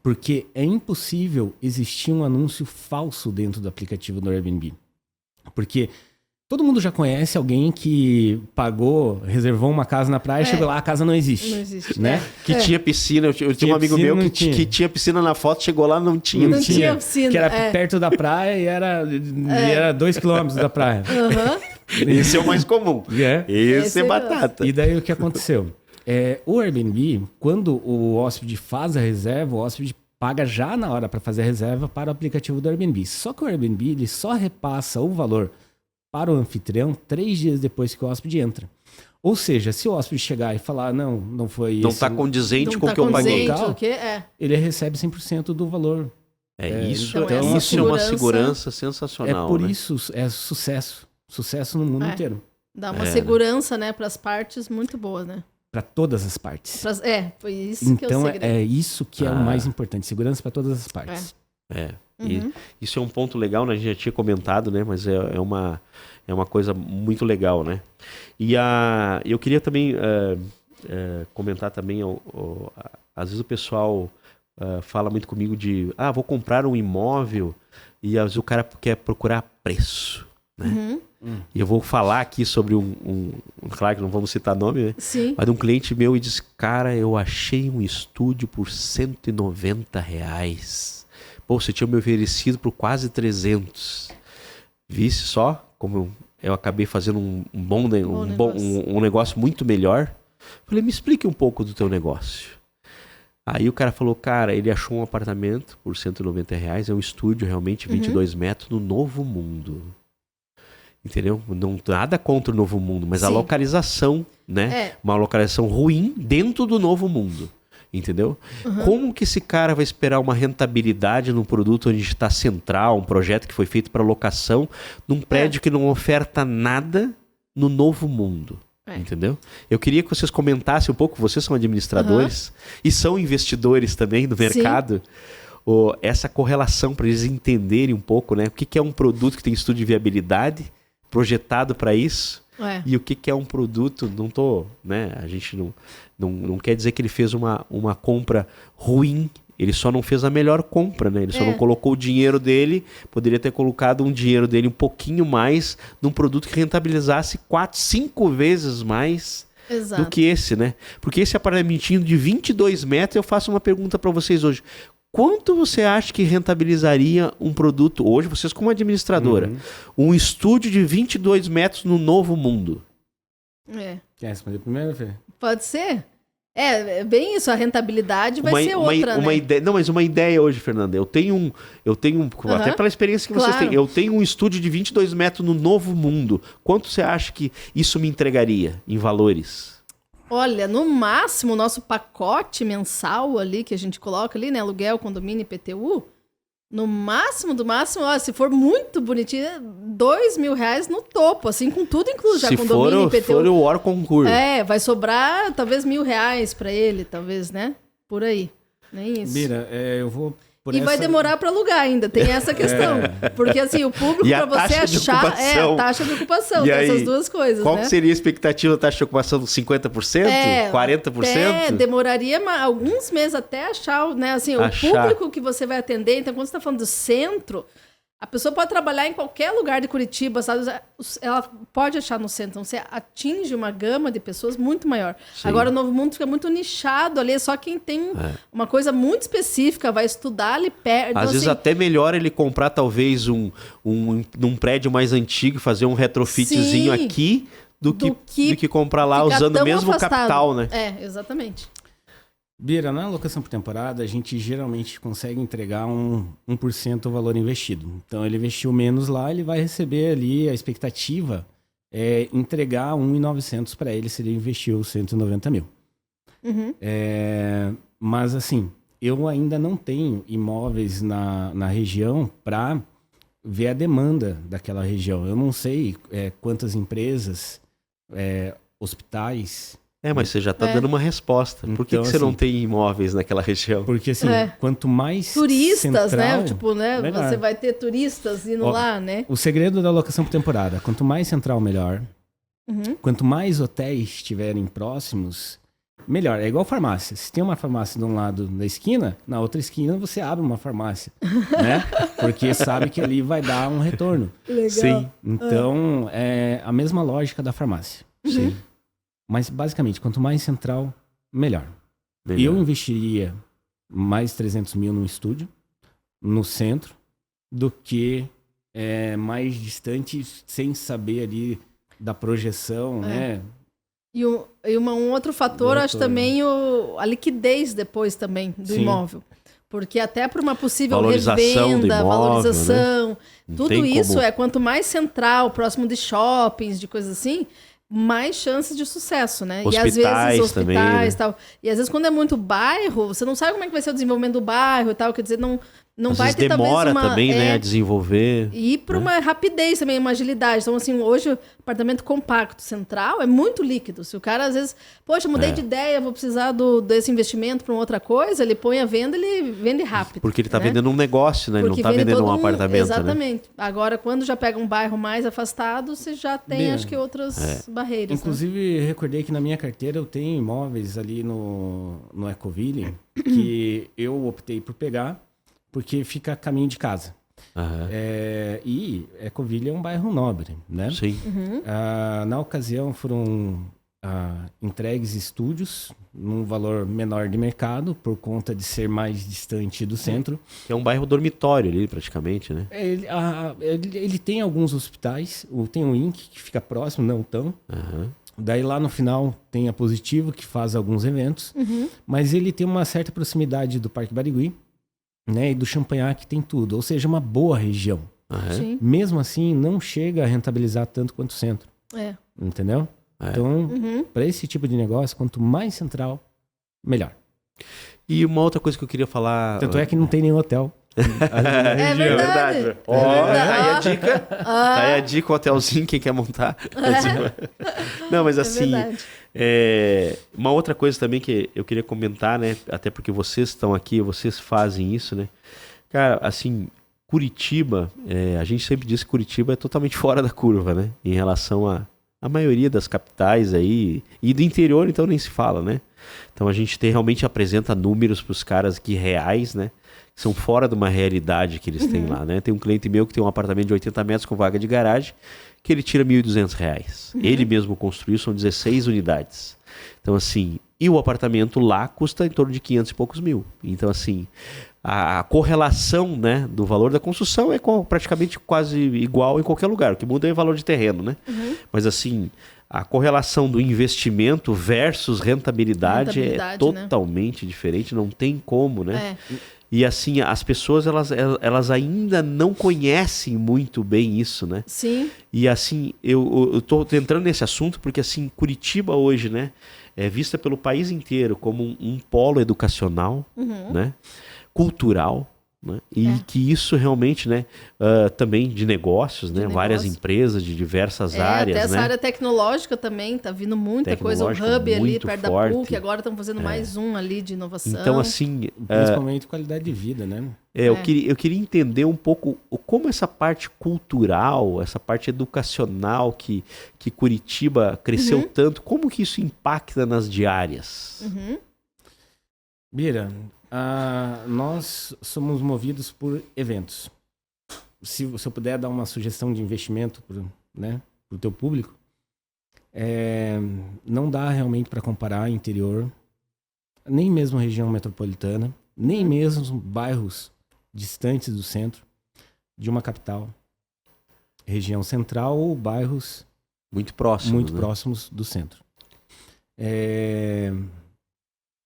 Porque é impossível existir um anúncio falso dentro do aplicativo do Airbnb. Porque todo mundo já conhece alguém que pagou, reservou uma casa na praia, chegou lá, a casa não existe. Não existe. Né? Que tinha piscina. Eu tinha um amigo meu que tinha piscina na foto, chegou lá, não tinha. Não tinha piscina. Que era perto da praia e era 2 quilômetros da praia. Esse é o mais comum. Esse é batata. E daí o que aconteceu? O Airbnb, quando o hóspede faz a reserva, o hóspede paga já na hora para fazer a reserva para o aplicativo do Airbnb. Só que o Airbnb ele só repassa o valor para o anfitrião 3 dias depois que o hóspede entra. Ou seja, se o hóspede chegar e falar, não foi não está condizente com o que eu paguei, ele recebe 100% do valor. Isso é uma segurança sensacional. É por isso, é sucesso. Sucesso no mundo inteiro. Dá uma segurança, né, para as partes muito boa, né? Para todas as partes. Foi isso que eu sei. Então, é isso que é o mais importante. Segurança para todas as partes. E isso é um ponto legal, né? A gente já tinha comentado, né? Mas é uma coisa muito legal, né? E eu queria também comentar também, às vezes o pessoal fala muito comigo de, vou comprar um imóvel e às vezes o cara quer procurar preço, né? E eu vou falar aqui sobre claro que não vamos citar nome, né? Sim. Mas um cliente meu e disse, cara, eu achei um estúdio por R$190. Pô, você tinha me oferecido por quase 300. Visse só como eu acabei fazendo um negócio muito melhor. Falei, me explique um pouco do teu negócio. Aí o cara falou, cara, ele achou um apartamento por R$190, é um estúdio realmente 22 metros no Novo Mundo. Entendeu? Não nada contra o Novo Mundo, mas a localização, né? Uma localização ruim dentro do Novo Mundo. Entendeu? Como que esse cara vai esperar uma rentabilidade num produto onde está central, um projeto que foi feito para locação, num prédio que não oferta nada no Novo Mundo? Entendeu? Eu queria que vocês comentassem um pouco, vocês são administradores e são investidores também do mercado, essa correlação para eles entenderem um pouco, né? O que é um produto que tem estudo de viabilidade projetado para isso e o que é um produto, né? A gente não quer dizer que ele fez uma compra ruim, ele só não fez a melhor compra, né? Ele só não colocou o dinheiro dele, poderia ter colocado um dinheiro dele um pouquinho mais num produto que rentabilizasse 4, 5 vezes mais do que esse, né? Porque esse apartamentinho de 22 metros, eu faço uma pergunta para vocês hoje. Quanto você acha que rentabilizaria um produto, hoje, vocês como administradora, um estúdio de 22 metros no Novo Mundo? Quer responder primeiro, Fê? Pode ser. Bem isso, a rentabilidade vai ser outra, né? Ideia, não, mas uma ideia hoje, Fernanda. Eu tenho até pela experiência que vocês têm, eu tenho um estúdio de 22 metros no Novo Mundo. Quanto você acha que isso me entregaria em valores? Olha, no máximo, o nosso pacote mensal ali, que a gente coloca ali, né? Aluguel, condomínio e PTU, no máximo do máximo, se for muito bonitinho, R$2.000 no topo, assim, com tudo incluso, já condomínio e PTU. Se for o Or Concurso. Vai sobrar talvez R$1.000 para ele, talvez, né? Por aí. Nem isso. Mira, eu vou... vai demorar para alugar ainda, tem essa questão. Porque assim, o público para você achar a taxa de ocupação, tem essas duas coisas. Qual que seria a expectativa da taxa de ocupação? 50%? 40%? Demoraria alguns meses até achar, né? Assim, o público que você vai atender. Então, quando você está falando do centro, a pessoa pode trabalhar em qualquer lugar de Curitiba, sabe? Ela pode achar no centro. Então, você atinge uma gama de pessoas muito maior. Sim. Agora, o Novo Mundo fica muito nichado ali. Só quem tem uma coisa muito específica vai estudar ali perto. Às vezes até melhor ele comprar talvez num prédio mais antigo, fazer um retrofitzinho aqui do que comprar lá usando o mesmo capital, né? Exatamente. Bira, na alocação por temporada, a gente geralmente consegue entregar 1% do valor investido. Então, ele investiu menos lá, ele vai receber ali, a expectativa é entregar 1.900 para ele se ele investiu 190 mil. Mas, assim, eu ainda não tenho imóveis na região para ver a demanda daquela região. Eu não sei quantas empresas, hospitais... Mas você já está dando uma resposta. Por que Então, você não assim, tem imóveis naquela região? Porque assim, quanto mais turistas, central, né? Tipo, né? melhor. Você vai ter turistas indo lá, né? O segredo da locação por temporada, quanto mais central, melhor. Quanto mais hotéis estiverem próximos, melhor. É igual farmácia. Se tem uma farmácia de um lado da esquina, na outra esquina você abre uma farmácia, né? Porque sabe que ali vai dar um retorno. Legal. Sim. Então, é a mesma lógica da farmácia. Sim. Mas, basicamente, quanto mais central, melhor. Melhor. Eu investiria mais 300 mil num estúdio, no centro, do que mais distante, sem saber ali da projeção, né? E um outro fator, acho também a liquidez depois também do imóvel. Porque até para uma possível valorização revenda, do imóvel, valorização, né? tudo isso quanto mais central, próximo de shoppings, de coisas assim, mais chances de sucesso, né? Hospitais, e às vezes também, hospitais né? tal. E às vezes quando é muito bairro, você não sabe como é que vai ser o desenvolvimento do bairro e tal, quer dizer, não Às vai vezes ter demora talvez também, né, a desenvolver. E para uma rapidez também, uma agilidade. Então, assim, hoje o apartamento compacto central é muito líquido. Se o cara, às vezes, poxa, mudei de ideia, vou precisar desse investimento para uma outra coisa, ele põe a venda, ele vende rápido. Porque ele está vendendo um negócio, né? Ele não está vendendo um apartamento, exatamente. Né? Agora, quando já pega um bairro mais afastado, você já tem, acho que, outras barreiras. Inclusive, recordei que na minha carteira eu tenho imóveis ali no Ecoville que eu optei por pegar, porque fica a caminho de casa. E Ecoville é um bairro nobre, né? Sim. Na ocasião foram entregues estúdios num valor menor de mercado, por conta de ser mais distante do centro. É um bairro dormitório ali, praticamente, né? Ele tem alguns hospitais, tem o INC, que fica próximo, não tão. Daí lá no final tem a Positivo, que faz alguns eventos, mas ele tem uma certa proximidade do Parque Barigui, né, e do Champanhar, que tem tudo, ou seja, uma boa região. Sim. Mesmo assim, não chega a rentabilizar tanto quanto o centro. Entendeu? Então, para esse tipo de negócio, quanto mais central, melhor. E uma outra coisa que eu queria falar... Tanto é que não tem nenhum hotel. É verdade. Aí a dica. Aí a dica, o hotelzinho, quem quer montar. Não, mas assim... uma outra coisa também que eu queria comentar, né? Até porque vocês estão aqui, vocês fazem isso, né? Cara, assim, Curitiba, a gente sempre diz que Curitiba é totalmente fora da curva, né? Em relação a maioria das capitais aí, e do interior, então nem se fala, né? Então a gente realmente apresenta números para os caras aqui reais, né? Que são fora de uma realidade que eles têm lá, né? Tem um cliente meu que tem um apartamento de 80 metros com vaga de garagem, que ele tira R$ 1.200. Ele mesmo construiu, são 16 unidades. Então, assim, e o apartamento lá custa em torno de 500 e poucos mil. Então, assim, a correlação, né, do valor da construção é praticamente quase igual em qualquer lugar. O que muda é o valor de terreno, né? Mas, assim, a correlação do investimento versus rentabilidade é totalmente diferente, não tem como, né? E assim, as pessoas elas ainda não conhecem muito bem isso, né? Sim. E assim, eu tô entrando nesse assunto porque assim, Curitiba hoje, né, é vista pelo país inteiro como um polo educacional, né, cultural, né, e que isso realmente, né, também de negócios, né, várias empresas de diversas áreas, até essa né? área tecnológica também, tá vindo muita coisa, o hub ali perto da PUC, agora estão fazendo mais um ali de inovação. Então assim, principalmente qualidade de vida, né? Eu queria entender um pouco como essa parte cultural, essa parte educacional que Curitiba cresceu tanto, como que isso impacta nas diárias? Bira, nós somos movidos por eventos. Se eu puder dar uma sugestão de investimento para o teu público, não dá realmente para comparar interior, nem mesmo região metropolitana, nem mesmo bairros distantes do centro de uma capital, região central ou bairros muito próximos do centro.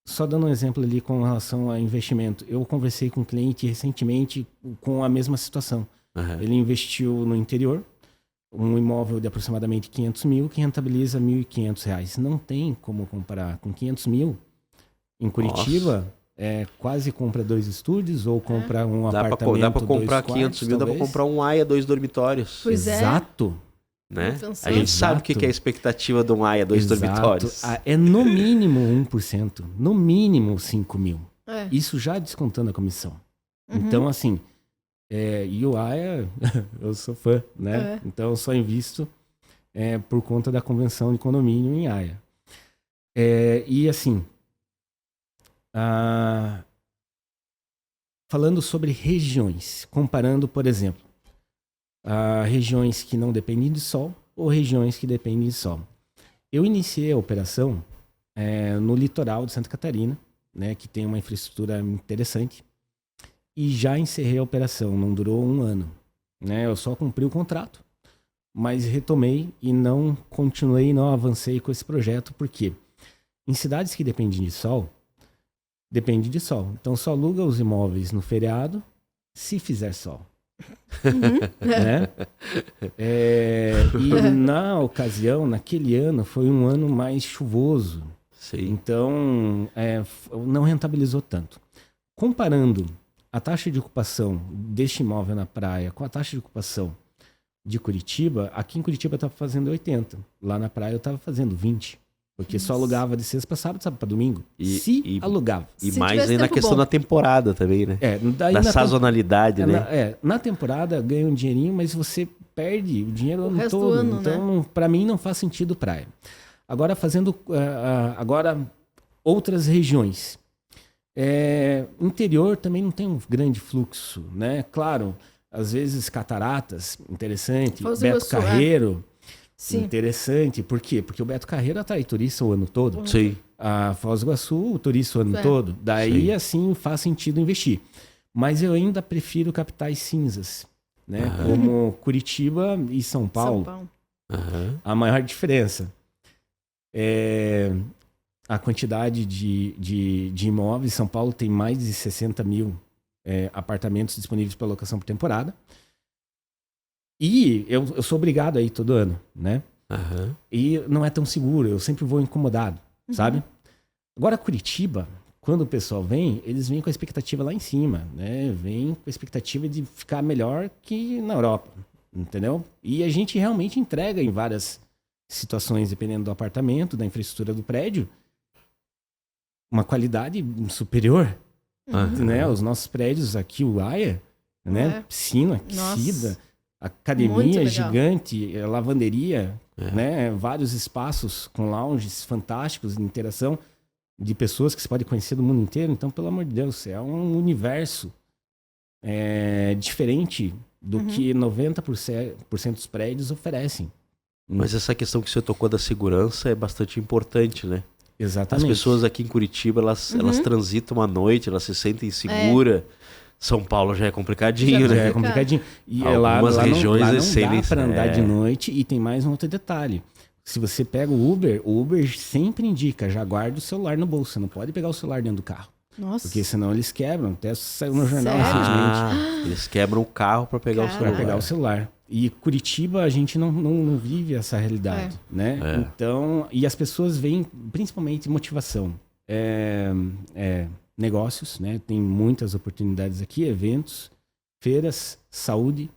Só dando um exemplo ali com relação a investimento. Eu conversei com um cliente recentemente com a mesma situação. Ele investiu no interior, um imóvel de aproximadamente 500 mil, que rentabiliza R$ 1.500. Não tem como comparar com 500 mil. Em Curitiba, quase compra 2 estúdios ou compra um apartamento. Dá para comprar 500 mil, talvez. Dá para comprar um AIA, 2 dormitórios. Pois Exato. né? A gente sabe o que é a expectativa de um AIA 2 dormitórios. É no mínimo 1%, no mínimo 5 mil. É. Isso já descontando a comissão. Então, assim, e o AIA, eu sou fã, né? Então, eu só invisto por conta da convenção de condomínio em AIA. E, assim, falando sobre regiões, comparando, por exemplo, regiões que não dependem de sol ou regiões que dependem de sol. Eu iniciei a operação no litoral de Santa Catarina, né, que tem uma infraestrutura interessante, e já encerrei a operação, não durou 1 ano. Né? Eu só cumpri o contrato, mas retomei e não continuei, não avancei com esse projeto, porque em cidades que dependem de sol, depende de sol. Então só aluga os imóveis no feriado, se fizer sol. Né? E na ocasião, naquele ano, foi um ano mais chuvoso. Sim. Então não rentabilizou tanto. Comparando a taxa de ocupação deste imóvel na praia com a taxa de ocupação de Curitiba, aqui em Curitiba eu estava fazendo 80, lá na praia eu estava fazendo 20. Porque só alugava de sexta para sábado, sábado para domingo. Alugava. E mais aí na questão da temporada também, né? Da sazonalidade, né? Na temporada ganha um dinheirinho, mas você perde o dinheiro o ano todo. Então, né? Para mim, não faz sentido praia. Agora, fazendo outras regiões. Interior também não tem um grande fluxo, né? Claro, às vezes cataratas, interessante. Beto Carreiro. Sim. Interessante. Por quê? Porque o Beto Carreiro atrai turista o ano todo. Sim. A Foz do Iguaçu, o turista o ano todo. Daí, assim, faz sentido investir. Mas eu ainda prefiro capitais cinzas, né? Como Curitiba e São Paulo. A maior diferença é a quantidade de imóveis. São Paulo tem mais de 60 mil apartamentos disponíveis para locação por temporada. E eu sou obrigado a ir todo ano, né? E não é tão seguro, eu sempre vou incomodado, sabe? Agora, Curitiba, quando o pessoal vem, eles vêm com a expectativa lá em cima, né? Vêm com a expectativa de ficar melhor que na Europa, entendeu? E a gente realmente entrega em várias situações, dependendo do apartamento, da infraestrutura do prédio, uma qualidade superior, né? Os nossos prédios aqui, o AIA, né? Piscina aquecida, academia gigante, lavanderia, né? Vários espaços com lounges fantásticos de interação de pessoas que você pode conhecer do mundo inteiro. Então, pelo amor de Deus, é um universo diferente do que 90% dos prédios oferecem. Mas essa questão que você tocou da segurança é bastante importante, né? Exatamente. As pessoas aqui em Curitiba, elas transitam à noite, elas se sentem seguras. São Paulo já é complicadinho, né? Já é complicadinho. E algumas regiões não dá para andar de noite. E tem mais um outro detalhe. Se você pega o Uber sempre indica, já guarda o celular no bolso. Você não pode pegar o celular dentro do carro. Nossa. Porque senão eles quebram. Até saiu no jornal recentemente. Eles quebram o carro para pegar o celular. E Curitiba, a gente não vive essa realidade, né? Então, e as pessoas veem, principalmente, motivação. Negócios, né? Tem muitas oportunidades aqui, eventos, feiras, saúde,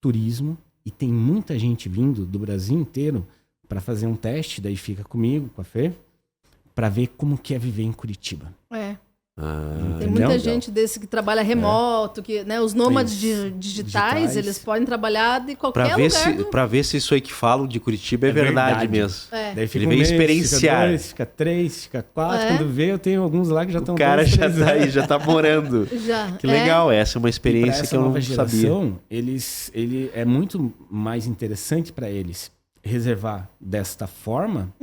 turismo, e tem muita gente vindo do Brasil inteiro para fazer um teste, daí fica comigo, com a Fê, para ver como que é viver em Curitiba. Tem muita gente desse que trabalha remoto, que, né, os nômades digitais, eles podem trabalhar de qualquer lugar. Para ver se isso aí que falam de Curitiba é verdade mesmo. Daí fica ele vem experienciar. Fica 2, fica 3, fica 4. Quando vê, eu tenho alguns lá que já estão... O cara já tá aí, já tá morando. Que legal, essa é uma experiência que eu não sabia. Ele é muito mais interessante para eles reservar desta forma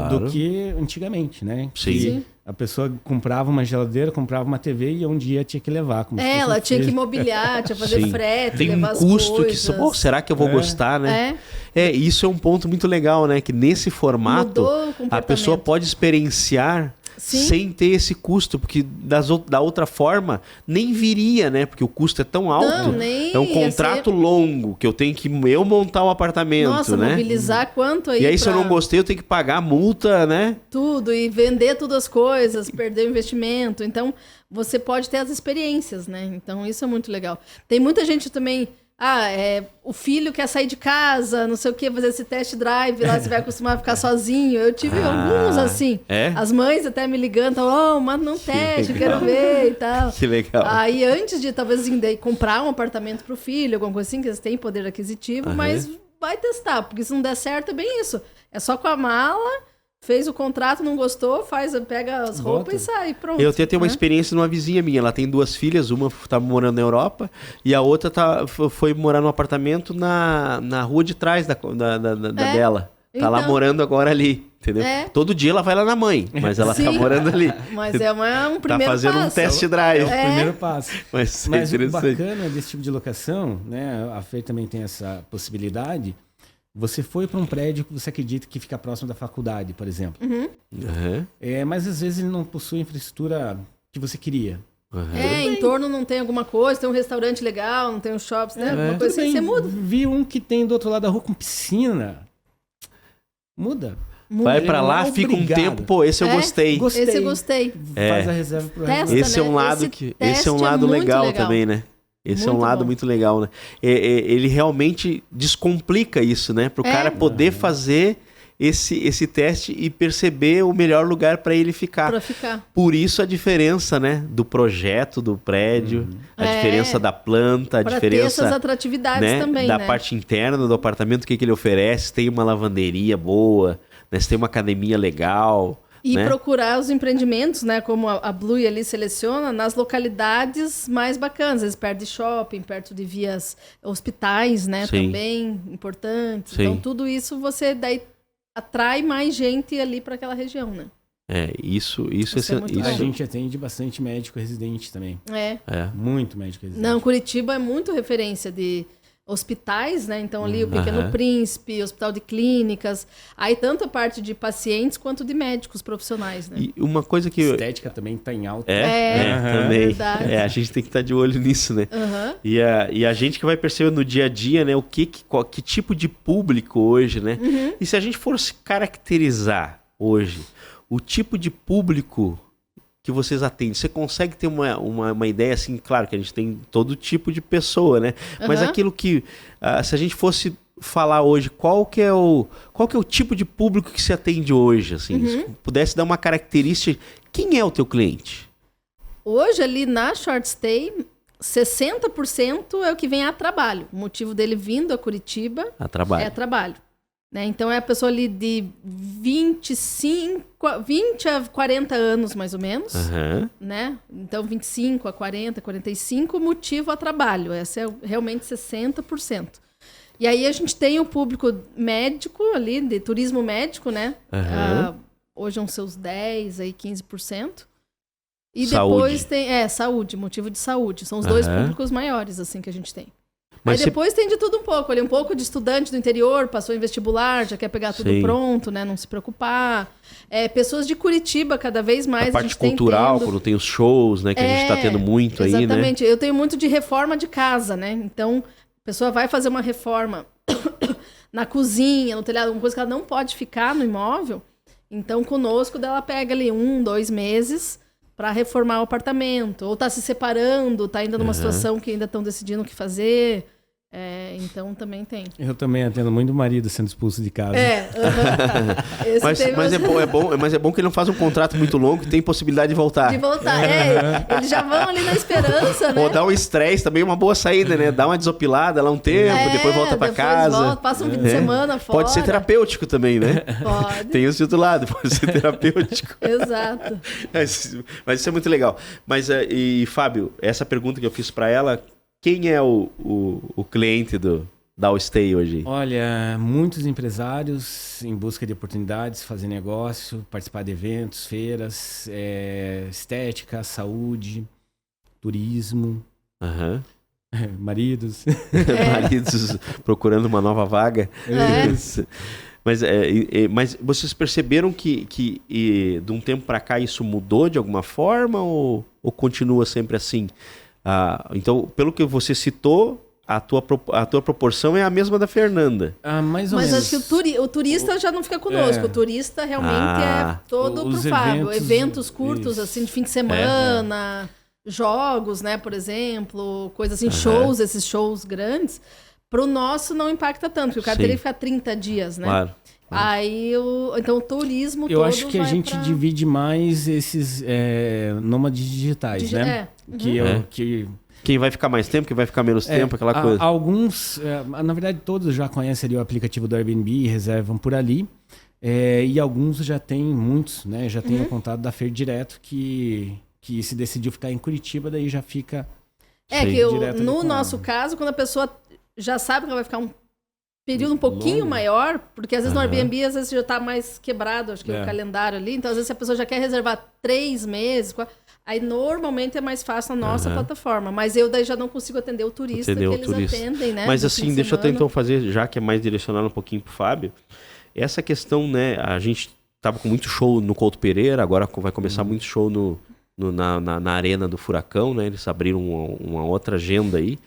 do que antigamente, né? Sim. A pessoa comprava uma geladeira, comprava uma TV e um dia tinha que levar. Ela tinha que mobiliar, tinha que fazer frete, tem levar um custo as coisas. que... será que eu vou gostar, né? Isso é um ponto muito legal, né? Que nesse formato a pessoa pode experienciar sem ter esse custo, porque da outra forma nem viria, né? Porque o custo é tão alto. É um contrato longo que eu tenho que montar um apartamento, né? Mobilizar quanto aí? E aí se eu não gostei, eu tenho que pagar a multa, né? Tudo, e vender todas as coisas, perder o investimento. Então, você pode ter as experiências, né? Então, isso é muito legal. Tem muita gente também... o filho quer sair de casa, não sei o que, fazer esse test drive lá, você vai acostumar a ficar sozinho. Eu tive alguns assim. As mães até me ligando, manda um teste, eu quero ver e tal. Que legal. Aí antes de talvez comprar um apartamento pro filho, alguma coisa assim, que eles têm poder aquisitivo, mas vai testar, porque se não der certo é bem isso. É só com a mala, fez o contrato, não gostou, pega as roupas e sai, pronto. Eu tenho uma experiência numa vizinha minha, ela tem 2 filhas, uma tá morando na Europa e a outra foi morar num apartamento na rua de trás da dela. Tá lá morando agora ali, entendeu? Todo dia ela vai lá na mãe, mas ela tá morando ali. Mas é um primeiro passo. Tá fazendo um test drive. É o primeiro passo. Mas o bacana desse tipo de locação, né? A Fer também tem essa possibilidade. Você foi para um prédio que você acredita que fica próximo da faculdade, por exemplo. Mas às vezes ele não possui a infraestrutura que você queria. Em torno não tem alguma coisa, tem um restaurante legal, não tem um shopping, né? Alguma coisa assim, você muda. Vi um que tem do outro lado da rua com piscina. Muda. Vai pra lá, fica um tempo, pô, esse eu gostei. Esse eu gostei. Faz a reserva pro resto. Esse é um lado esse é um lado legal também, né? Esse é um lado muito legal, né? Ele realmente descomplica isso, né? Para o cara poder fazer esse teste e perceber o melhor lugar para ele ficar. Pra ficar. Por isso a diferença, né? Do projeto do prédio, a diferença da planta, a diferença... ter essas atratividades também, da parte interna do apartamento, o que ele oferece. Tem uma lavanderia boa, né? Se tem uma academia legal... E procurar os empreendimentos, né? Como a Blue ali seleciona, nas localidades mais bacanas. Às vezes perto de shopping, perto de vias hospitais, né? Também importantes. Então, tudo isso você daí atrai mais gente ali para aquela região, né? Isso A gente atende bastante médico residente também. Muito médico residente. Não, Curitiba é muito referência de hospitais, né? Então ali o Pequeno Príncipe, Hospital de Clínicas, aí tanto a parte de pacientes quanto de médicos profissionais, né? E uma coisa que... Estética também tá em alta. Também. Verdade. A gente tem que estar de olho nisso, né? E a gente que vai perceber no dia a dia, né? Que tipo de público hoje, né? E se a gente fosse caracterizar hoje o tipo de público que vocês atendem, você consegue ter uma ideia, assim, claro que a gente tem todo tipo de pessoa, né? Mas aquilo que, se a gente fosse falar hoje, qual que é o tipo de público que se atende hoje, assim? Se pudesse dar uma característica, quem é o teu cliente? Hoje, ali na Short Stay, 60% é o que vem a trabalho. O motivo dele vindo a Curitiba é trabalho. Né? Então, é a pessoa ali de 20 a 40 anos, mais ou menos. Né? Então, 25 a 40, 45, motivo a trabalho. Essa é realmente 60%. E aí, a gente tem o público médico ali, de turismo médico, né? Hoje são seus 10, aí 15%. E depois tem... saúde, motivo de saúde. São os dois públicos maiores, assim, que a gente tem. Mas aí depois tem de tudo um pouco. Ali um pouco de estudante do interior, passou em vestibular, já quer pegar tudo pronto, né? Não se preocupar. Pessoas de Curitiba, cada vez mais. A parte cultural, quando tem os shows, né? Que a gente tá tendo muito aí, né? Exatamente. Eu tenho muito de reforma de casa, né? Então, a pessoa vai fazer uma reforma na cozinha, no telhado, alguma coisa que ela não pode ficar no imóvel. Então, conosco, ela pega ali 1, 2 meses para reformar o apartamento. Ou tá se separando, tá ainda numa situação que ainda estão decidindo o que fazer. Então também tem. Eu também atendo muito marido sendo expulso de casa. Mas é bom que ele não faz um contrato muito longo que tem possibilidade de voltar. Eles já vão ali na esperança, né? Ou dá um estresse também, uma boa saída, né? Dá uma desopilada lá um tempo, depois volta pra casa. Passa um fim de semana fora. Pode ser terapêutico também, né? Pode. Tem esse outro lado, pode ser terapêutico. Exato. Mas isso é muito legal. Mas, e Fábio, essa pergunta que eu fiz pra ela... Quem é o cliente da Allstay hoje? Olha, muitos empresários em busca de oportunidades, fazer negócio, participar de eventos, feiras, estética, saúde, turismo, maridos. Maridos procurando uma nova vaga. Mas vocês perceberam que de um tempo para cá isso mudou de alguma forma ou continua sempre assim? Então, pelo que você citou, a tua proporção é a mesma da Fernanda. Mais ou menos. Mas acho que o turista já não fica conosco. O turista realmente é todo pro Fábio. Eventos curtos, assim, de fim de semana. jogos, né, por exemplo, coisas assim, shows, esses shows grandes, pro nosso não impacta tanto, porque o cara teria que ficar 30 dias, né? Claro. Aí, então o turismo Eu todo acho que a gente divide mais esses nômades digitais, né? Quem vai ficar mais tempo, quem vai ficar menos tempo, aquela coisa. Alguns, na verdade, todos já conhecem ali o aplicativo do Airbnb e reservam por ali. E alguns já tem, muitos, né? Já tem o contato da Fer direto que se decidiu ficar em Curitiba, daí já fica no nosso caso, quando a pessoa já sabe que ela vai ficar um período um pouquinho maior, porque às vezes no Airbnb às vezes já está mais quebrado, acho que o calendário ali, então às vezes a pessoa já quer reservar 3 meses, aí normalmente é mais fácil na nossa plataforma, mas eu daí já não consigo atender o turista eles atendem, né? Mas assim, deixa eu até então fazer, já que é mais direcionado um pouquinho pro Fábio, essa questão, né, a gente tava com muito show no Couto Pereira, agora vai começar muito show na Arena do Furacão, né, eles abriram uma outra agenda aí.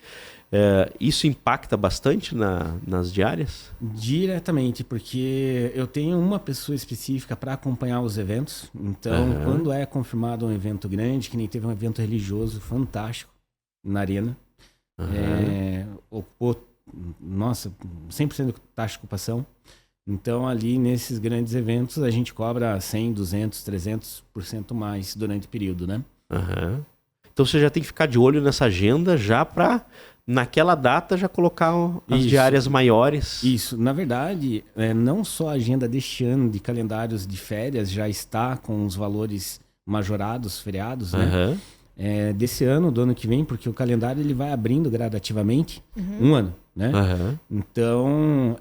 Isso impacta bastante nas diárias? Diretamente, porque eu tenho uma pessoa específica para acompanhar os eventos. Então, quando é confirmado um evento grande, que nem teve um evento religioso fantástico na Arena, ocupou, 100% de taxa de ocupação. Então, ali nesses grandes eventos, a gente cobra 100, 200, 300% mais durante o período, né? Então, você já tem que ficar de olho nessa agenda já para... naquela data já colocar as diárias maiores. Isso. Na verdade, não só a agenda deste ano de calendários de férias já está com os valores majorados, feriados, né? Desse ano, do ano que vem, porque o calendário ele vai abrindo gradativamente um ano, né? Então,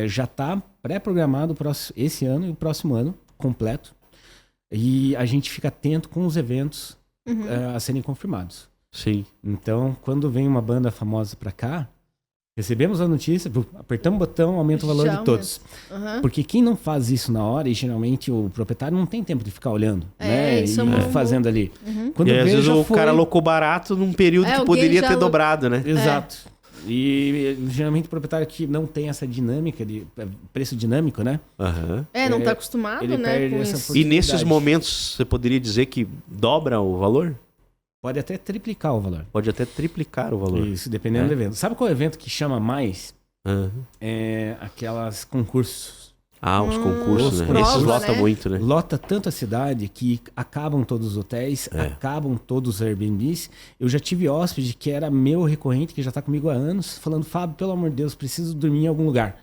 já está pré-programado esse ano e o próximo ano completo. E a gente fica atento com os eventos a serem confirmados. Sim. Então, quando vem uma banda famosa pra cá, recebemos a notícia, apertamos o botão, aumenta o valor de todos. Porque quem não faz isso na hora, e geralmente o proprietário não tem tempo de ficar olhando, né? E fazendo ali. Quando às vezes o cara alocou barato num período que poderia ter dobrado, né? Exato. E geralmente o proprietário que não tem essa dinâmica de preço dinâmico, né? Não está acostumado, ele né? Com isso. E nesses momentos você poderia dizer que dobra o valor? Pode até triplicar o valor. Pode até triplicar o valor. Isso, dependendo do evento. Sabe qual é o evento que chama mais? Aquelas concursos. Os concursos, né? Provas, esses lotam muito, né? Lota tanto a cidade que acabam todos os hotéis, acabam todos os Airbnbs. Eu já tive hóspede que era meu recorrente, que já está comigo há anos, falando, Fábio, pelo amor de Deus, preciso dormir em algum lugar.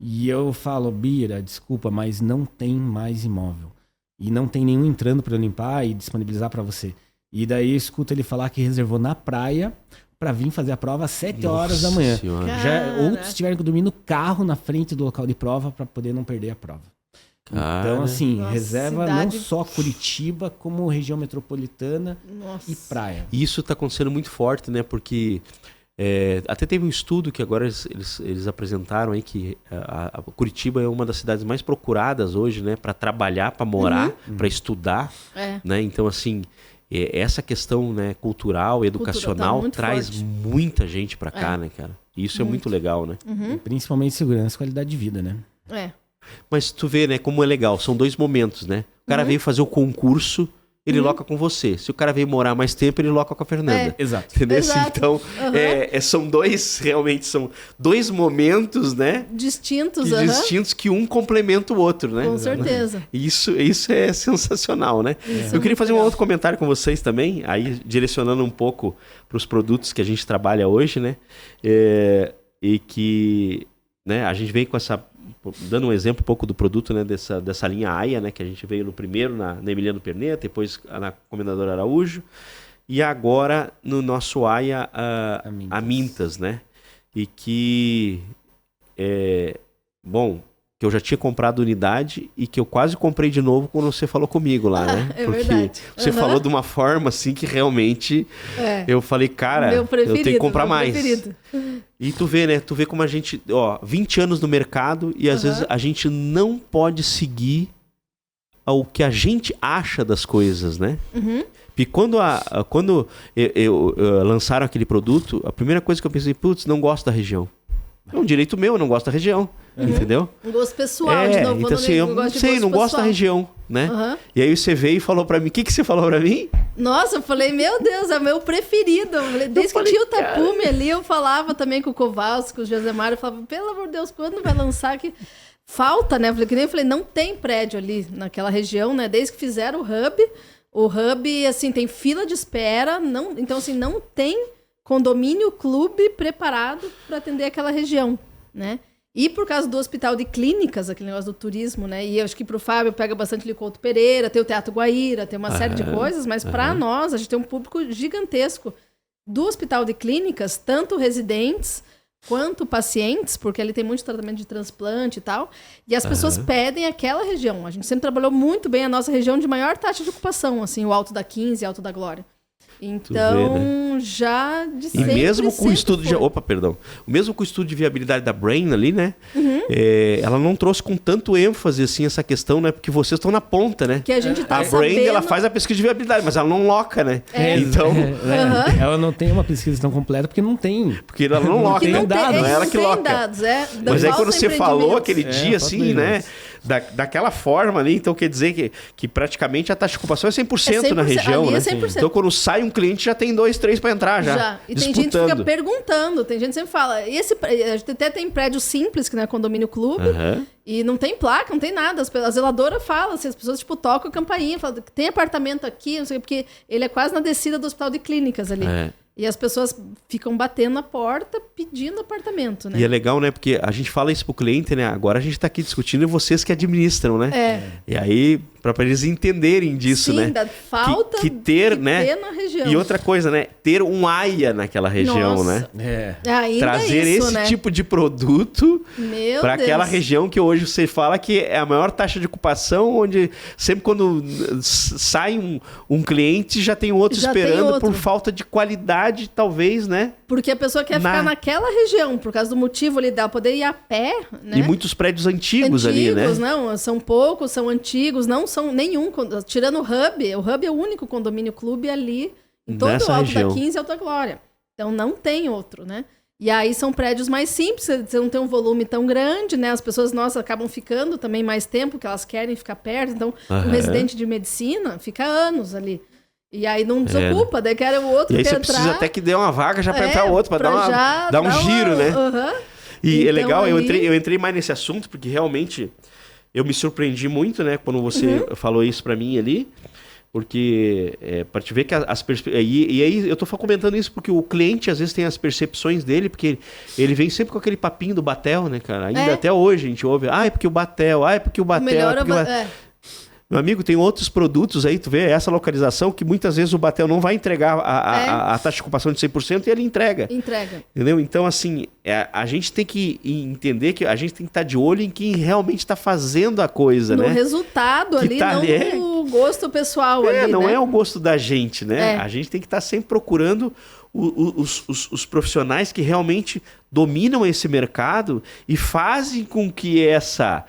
E eu falo, Bira, desculpa, mas não tem mais imóvel. E não tem nenhum entrando para limpar e disponibilizar para você. E daí eu escuto ele falar que reservou na praia para vir fazer a prova às 7 horas da manhã. Outros tiveram que dormir no carro na frente do local de prova para poder não perder a prova. Então, assim, reserva não só Curitiba, como região metropolitana e praia. Isso está acontecendo muito forte, né? Porque até teve um estudo que agora eles apresentaram aí que a Curitiba é uma das cidades mais procuradas hoje, né? Para trabalhar, para morar, para estudar, né? Então, assim... essa questão, né, cultural, educacional, traz muita gente pra cá, né, cara? E isso é muito legal, né? Principalmente segurança e qualidade de vida, né? Mas tu vê, né, como é legal. São 2 momentos, né? O cara veio fazer o concurso, ele loca com você. Se o cara veio morar mais tempo, ele loca com a Fernanda. Exato. Entendeu? Exato. Então, são dois momentos, né? Distintos, distintos que um complementa o outro, né? Com certeza. Isso é sensacional, né? Eu queria fazer um outro comentário com vocês também, aí direcionando um pouco para os produtos que a gente trabalha hoje, né? E que, né, a gente vem com essa... Dando um exemplo um pouco do produto, né, dessa linha AIA, né, que a gente veio no primeiro na Emiliano Perneta, depois na Comendador Araújo, e agora no nosso AIA Amintas, né? E que, que eu já tinha comprado unidade e que eu quase comprei de novo quando você falou comigo lá, né? Porque verdade. Você falou de uma forma assim que realmente eu falei, cara, eu tenho que comprar mais. E tu vê, né? Tu vê como a gente, 20 anos no mercado e às vezes a gente não pode seguir o que a gente acha das coisas, né? E quando eu lançaram aquele produto, a primeira coisa que eu pensei, putz, não gosto da região. É um direito meu, eu não gosto da região. Entendeu? Um gosto pessoal, de novo. Então assim, eu não gosto da região. né? E aí você veio e falou pra mim, o que você falou pra mim? Nossa, eu falei, meu Deus, é o meu preferido. Desde que tinha o Tapume ali, eu falava também com o Kowalski, com o Josemar, eu falava, pelo amor de Deus, quando vai lançar aqui? Falta, né? Que nem eu falei, não tem prédio ali naquela região, né? Desde que fizeram o Hub, assim, tem fila de espera, então, assim, não tem condomínio, clube preparado para atender aquela região, né? E por causa do hospital de clínicas, aquele negócio do turismo, né? E eu acho que pro Fábio pega bastante ali Couto Pereira, tem o Teatro Guaíra, tem uma série de coisas, mas para nós, a gente tem um público gigantesco do hospital de clínicas, tanto residentes quanto pacientes, porque ali tem muito tratamento de transplante e tal, e as pessoas pedem aquela região. A gente sempre trabalhou muito bem a nossa região de maior taxa de ocupação, assim, o Alto da 15, Alto da Glória. Então, vê, né? Já de sempre, e mesmo com o estudo foi. Mesmo com o estudo de viabilidade da Brain ali, né? Ela não trouxe com tanto ênfase assim essa questão, né? Porque vocês estão na ponta, né? Que a gente tá Brain, ela faz a pesquisa de viabilidade, mas ela não loca, né? Então, ela não tem uma pesquisa tão completa porque não tem. Porque ela não loca, tem dados, não é ela que loca. Dados, mas aí quando você falou aquele dia assim, né? Daquela forma ali, então quer dizer que praticamente a taxa de ocupação é 100%, na região, né? 100%. Então quando sai um cliente já tem 2, 3 para entrar já. E tem gente que fica perguntando, tem gente que sempre fala, a gente até tem prédio simples, que não é condomínio clube, e não tem placa, não tem nada. A zeladora fala, assim, as pessoas tipo tocam a campainha, falam, tem apartamento aqui, não sei, porque ele é quase na descida do hospital de clínicas ali. E as pessoas ficam batendo na porta, pedindo apartamento, né? E é legal, né? Porque a gente fala isso pro cliente, né? Agora a gente tá aqui discutindo e vocês que administram, né? E aí, para eles entenderem disso, sim, né? Falta que ter, né? Ter na região. E outra coisa, né? Ter um AIA naquela região, nossa, né? Ainda trazer isso, esse né? tipo de produto para aquela região que hoje você fala que é a maior taxa de ocupação, onde sempre quando sai um cliente já tem outro esperando por falta de qualidade, talvez, né? Porque a pessoa quer ficar naquela região, por causa do motivo ali dela poder ir a pé, né? E muitos prédios antigos ali, né? Não, são poucos, são antigos, não são nenhum, tirando o Hub é o único condomínio clube ali, em todo o Alto da 15 e Alta Glória. Então não tem outro, né? E aí são prédios mais simples, você não tem um volume tão grande, né? As pessoas, acabam ficando também mais tempo, porque elas querem ficar perto. Então, um residente de medicina fica anos ali. E aí não desocupa, daí quer o outro e aí quer você entrar. Precisa até que dê uma vaga já para entrar o outro, para dar um giro, né? E então, é legal, ali... eu entrei mais nesse assunto, porque realmente eu me surpreendi muito, né? Quando você falou isso para mim ali. Porque, para te ver que as perspectivas... E aí eu tô comentando isso porque o cliente às vezes tem as percepções dele, porque ele vem sempre com aquele papinho do Batel, né, cara? Ainda até hoje a gente ouve, é porque o Batel, é porque o Batel... Meu amigo, tem outros produtos aí, tu vê, essa localização que muitas vezes o Batel não vai entregar a taxa de ocupação de 100% e ele entrega. Entendeu? Então, assim, a gente tem que entender que a gente tem que estar de olho em quem realmente está fazendo a coisa, né? No resultado ali, não no gosto pessoal ali, não né? é o gosto da gente, né? A gente tem que estar sempre procurando os profissionais que realmente dominam esse mercado e fazem com que essa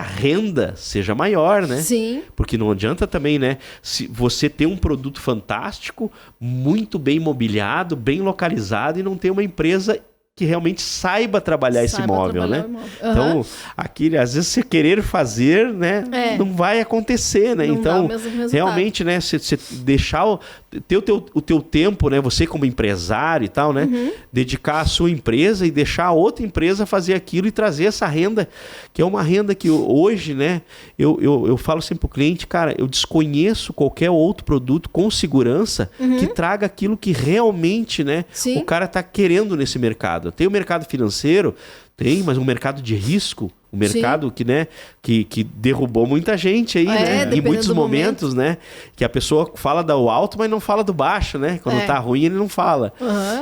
renda seja maior, né? Sim. Porque não adianta também, né? Se você tem um produto fantástico, muito bem mobiliado, bem localizado e não tem uma empresa que realmente saiba trabalhar esse imóvel, né? Então, aquele, às vezes, você querer fazer, né? Não vai acontecer, né? Não então, dá o mesmo resultado. realmente, né? Você deixar o teu tempo, né? Você como empresário e tal, né? Dedicar a sua empresa e deixar a outra empresa fazer aquilo e trazer essa renda, que é uma renda que hoje, né? Eu falo sempre pro cliente, cara, eu desconheço qualquer outro produto com segurança que traga aquilo que realmente, né? Sim. O cara tá querendo nesse mercado. Tem o mercado financeiro, mas um mercado de risco, um mercado que, né, que derrubou muita gente aí, né? Em muitos momentos, né? Que a pessoa fala do alto, mas não fala do baixo, né? Quando tá ruim, ele não fala.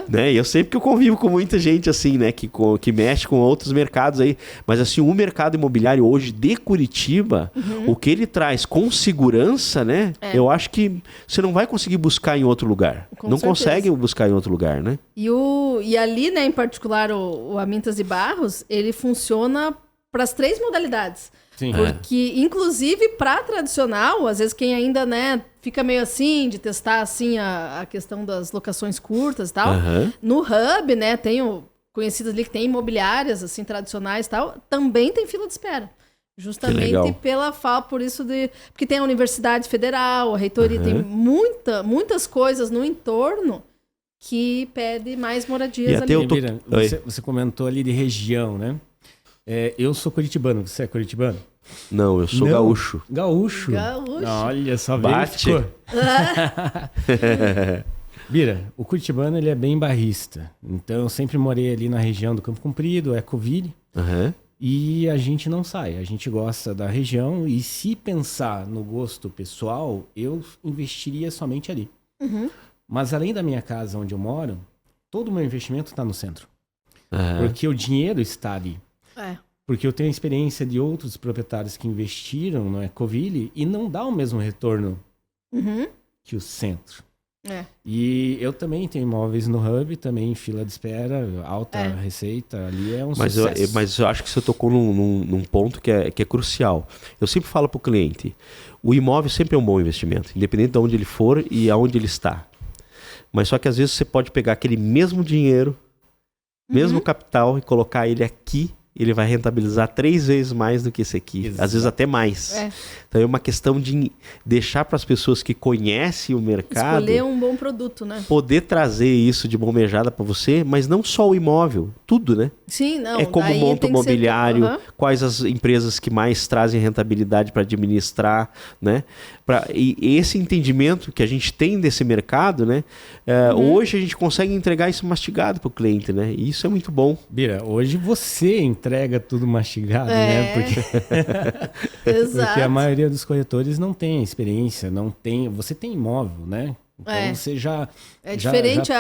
Né? E eu sei porque eu convivo com muita gente assim, né? Que mexe com outros mercados aí. Mas assim, o mercado imobiliário hoje de Curitiba, o que ele traz com segurança, né? Eu acho que você não vai conseguir buscar em outro lugar. Não consegue buscar em outro lugar, né? E ali, né, em particular, o Amintas de Barros, ele funciona para as 3 modalidades. Sim. Porque, inclusive, para tradicional, às vezes quem ainda, né, fica meio assim, de testar, assim, a questão das locações curtas e tal. No Hub, né, tenho conhecidos ali que tem imobiliárias, assim, tradicionais e tal, também tem fila de espera. Justamente pela fala, por isso porque tem a Universidade Federal, a reitoria, tem muitas coisas no entorno que pede mais moradias ali. Bira, você comentou ali de região, né? Eu sou curitibano, você é curitibano? Não, eu sou gaúcho. Gaúcho? Olha só, bate. Bira, o curitibano ele é bem bairrista. Então eu sempre morei ali na região do Campo Comprido, Ecoville. E a gente não sai, a gente gosta da região. E se pensar no gosto pessoal, eu investiria somente ali. Mas além da minha casa onde eu moro, todo o meu investimento está no centro. Porque o dinheiro está ali. Porque eu tenho a experiência de outros proprietários que investiram no Ecoville e não dá o mesmo retorno que o centro. E eu também tenho imóveis no Hub, também em fila de espera, alta receita, ali é um sucesso. Mas eu acho que você tocou num ponto que é crucial. Eu sempre falo para o cliente, o imóvel sempre é um bom investimento, independente de onde ele for e aonde ele está. Mas só que às vezes você pode pegar aquele mesmo dinheiro, mesmo capital e colocar ele aqui, ele vai rentabilizar 3 vezes mais do que esse aqui. Exato. Às vezes até mais. Então é uma questão de deixar para as pessoas que conhecem o mercado... Escolher um bom produto, né? Poder trazer isso de mãojada para você, mas não só o imóvel, tudo, né? Sim, não. É como monta o mobiliário, quais as empresas que mais trazem rentabilidade para administrar, né? E esse entendimento que a gente tem desse mercado, né? Hoje a gente consegue entregar isso mastigado para o cliente, né? E isso é muito bom. Bira, hoje você entrega tudo mastigado, né? Porque a maioria dos corretores não tem experiência, não tem... Você tem imóvel, né? Então você já... diferente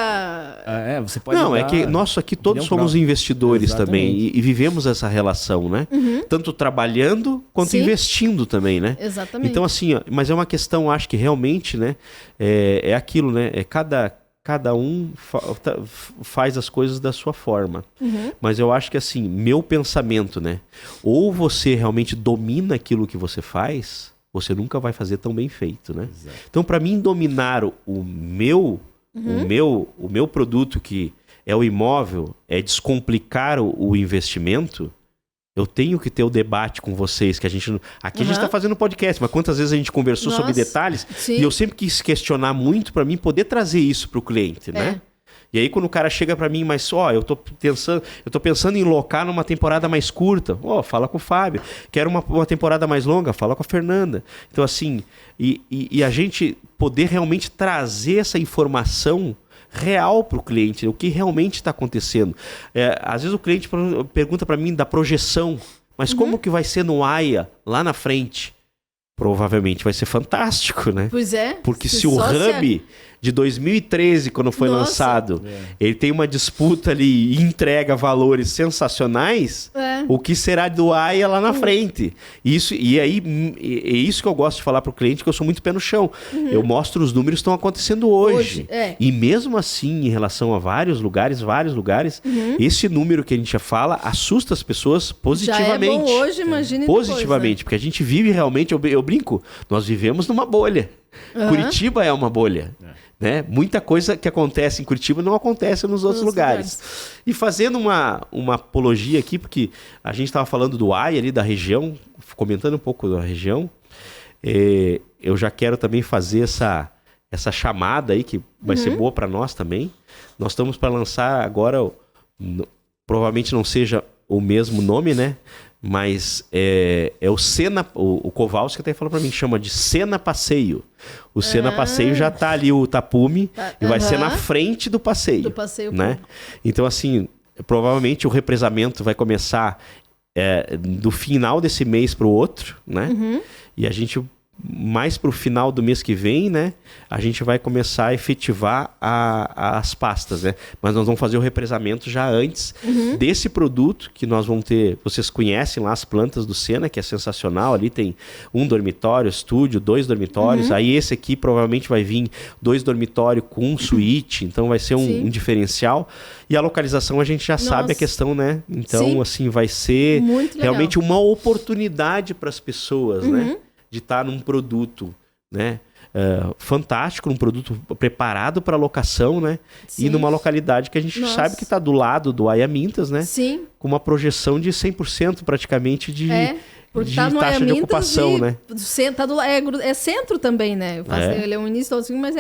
você pode Não, é que nós aqui todos somos investidores também e vivemos essa relação, né? Tanto trabalhando quanto investindo também, né? Exatamente. Então assim, mas é uma questão, acho que realmente, né? É aquilo, né? Cada um faz as coisas da sua forma. Mas eu acho que assim, meu pensamento, né? Ou você realmente domina aquilo que você faz... você nunca vai fazer tão bem feito, né? Exato. Então, para mim, dominar o meu produto, que é o imóvel, é descomplicar o investimento, eu tenho que ter o debate com vocês, que a gente... Aqui a gente está fazendo podcast, mas quantas vezes a gente conversou sobre detalhes, e eu sempre quis questionar muito para mim poder trazer isso para o cliente, né? E aí quando o cara chega para mim, mas eu tô pensando em locar numa temporada mais curta, fala com o Fábio. Quero uma temporada mais longa, fala com a Fernanda. Então assim, e a gente poder realmente trazer essa informação real para o cliente, o que realmente está acontecendo. Às vezes o cliente pergunta para mim da projeção, mas como que vai ser no AIA lá na frente? Provavelmente vai ser fantástico, né? Pois é. Porque se o Hub de 2013, quando foi lançado, ele tem uma disputa ali e entrega valores sensacionais, o que será do AIA lá na frente? Isso que eu gosto de falar para o cliente, que eu sou muito pé no chão. Eu mostro os números que estão acontecendo hoje. E mesmo assim, em relação a vários lugares, esse número que a gente já fala assusta as pessoas positivamente. Já é bom hoje, imagine positivamente, depois, né? Porque a gente vive realmente, eu brinco, nós vivemos numa bolha. Curitiba é uma bolha. Né? Muita coisa que acontece em Curitiba não acontece nos outros lugares. E fazendo uma apologia aqui, porque a gente estava falando do AIA ali, da região, comentando um pouco da região, eu já quero também fazer essa chamada aí, que vai ser boa para nós também. Nós estamos para lançar agora, provavelmente não seja o mesmo nome, né? Mas é o Sena, o Kowalski até falou para mim, chama de Sena Passeio. O Sena Passeio já tá ali o tapume e vai ser na frente do passeio. Do passeio, né? Então assim, provavelmente o represamento vai começar do final desse mês para o outro, né? E a gente mais para o final do mês que vem, né? A gente vai começar a efetivar as pastas, né? Mas nós vamos fazer o represamento já antes desse produto que nós vamos ter. Vocês conhecem lá as plantas do Sena, que é sensacional. Ali tem 1 dormitório, estúdio, 2 dormitórios. Aí esse aqui provavelmente vai vir 2 dormitórios com um suíte. Então vai ser um diferencial. E a localização a gente já sabe a questão, né? Então, assim, vai ser realmente uma oportunidade para as pessoas, né? De estar num produto, né? Fantástico, um produto preparado para locação, né? E numa localidade que a gente sabe que está do lado do AIA Mintas, né? Com uma projeção de 100% praticamente Porque tá no taxa de ocupação, né? É centro também, né? Ele é um início, mas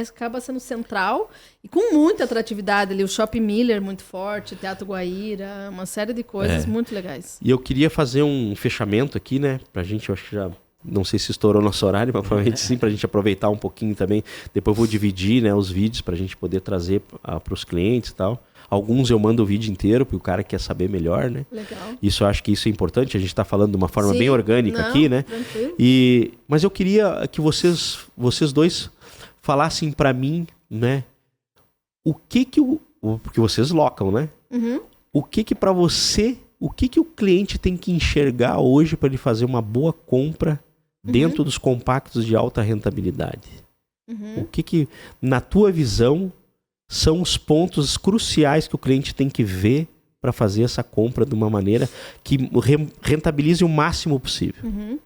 acaba sendo central e com muita atratividade ali. O Shopping Miller muito forte, Teatro Guaíra, uma série de coisas muito legais. E eu queria fazer um fechamento aqui, né? Pra gente, eu acho que já... Não sei se estourou nosso horário, mas provavelmente sim, pra gente aproveitar um pouquinho também. Depois eu vou dividir, né, os vídeos pra gente poder trazer pros clientes e tal. Alguns eu mando o vídeo inteiro, porque o cara quer saber melhor, né? Legal. Isso, eu acho que isso é importante. A gente tá falando de uma forma bem orgânica aqui, né? Tranquilo. Mas eu queria que vocês dois falassem pra mim, né? O que porque vocês locam, né? Uhum. O que pra você... O que o cliente tem que enxergar hoje para ele fazer uma boa compra dentro dos compactos de alta rentabilidade? O que, na tua visão, são os pontos cruciais que o cliente tem que ver para fazer essa compra de uma maneira que rentabilize o máximo possível?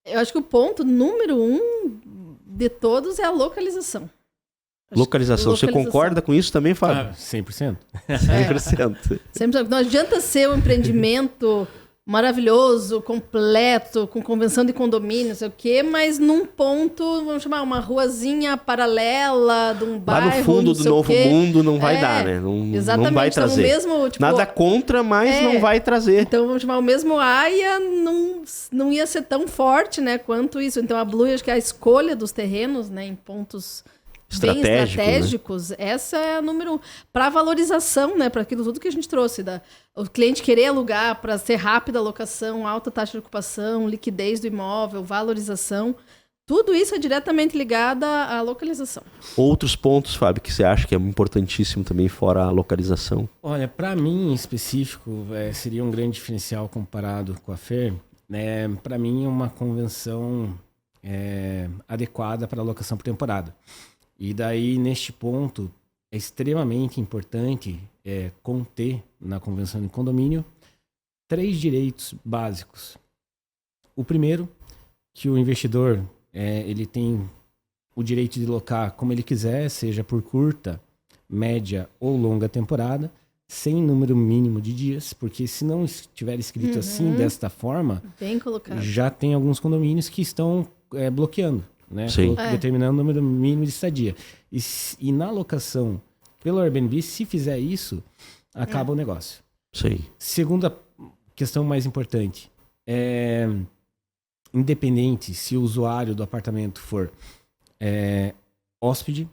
Eu acho que o ponto número 1 de todos é a localização. Localização. Você concorda com isso também, Fábio? 100%. 100%. 100%. Não adianta ser um empreendimento maravilhoso, completo, com convenção de condomínio, não sei o quê, mas num ponto, vamos chamar, uma ruazinha paralela de um bairro. Lá no fundo do Novo Mundo não vai dar, né? Exatamente. Não vai trazer. Então, mesmo, nada contra, mas não vai trazer. Então, vamos chamar, o mesmo AIA não ia ser tão forte, né, quanto isso. Então, a Blue, acho que a escolha dos terrenos, né, em pontos bem estratégicos, né? Essa é a número 1. Para valorização, né? Para aquilo tudo que a gente trouxe. O cliente querer alugar para ser rápida a locação, alta taxa de ocupação, liquidez do imóvel, valorização. Tudo isso é diretamente ligado à localização. Outros pontos, Fábio, que você acha que é importantíssimo também, fora a localização? Olha, para mim, em específico, seria um grande diferencial comparado com a FER. Para mim, uma convenção adequada para alocação por temporada. E daí, neste ponto, é extremamente importante conter na convenção de condomínio 3 direitos básicos. O primeiro, que o investidor ele tem o direito de locar como ele quiser, seja por curta, média ou longa temporada, sem número mínimo de dias, porque se não estiver escrito assim, desta forma, bem colocado, já tem alguns condomínios que estão bloqueando. Né? Determinando o número mínimo de estadia. E na locação pelo Airbnb, se fizer isso, acaba o negócio. Sim. Segunda questão mais importante. Independente se o usuário do apartamento for hóspede,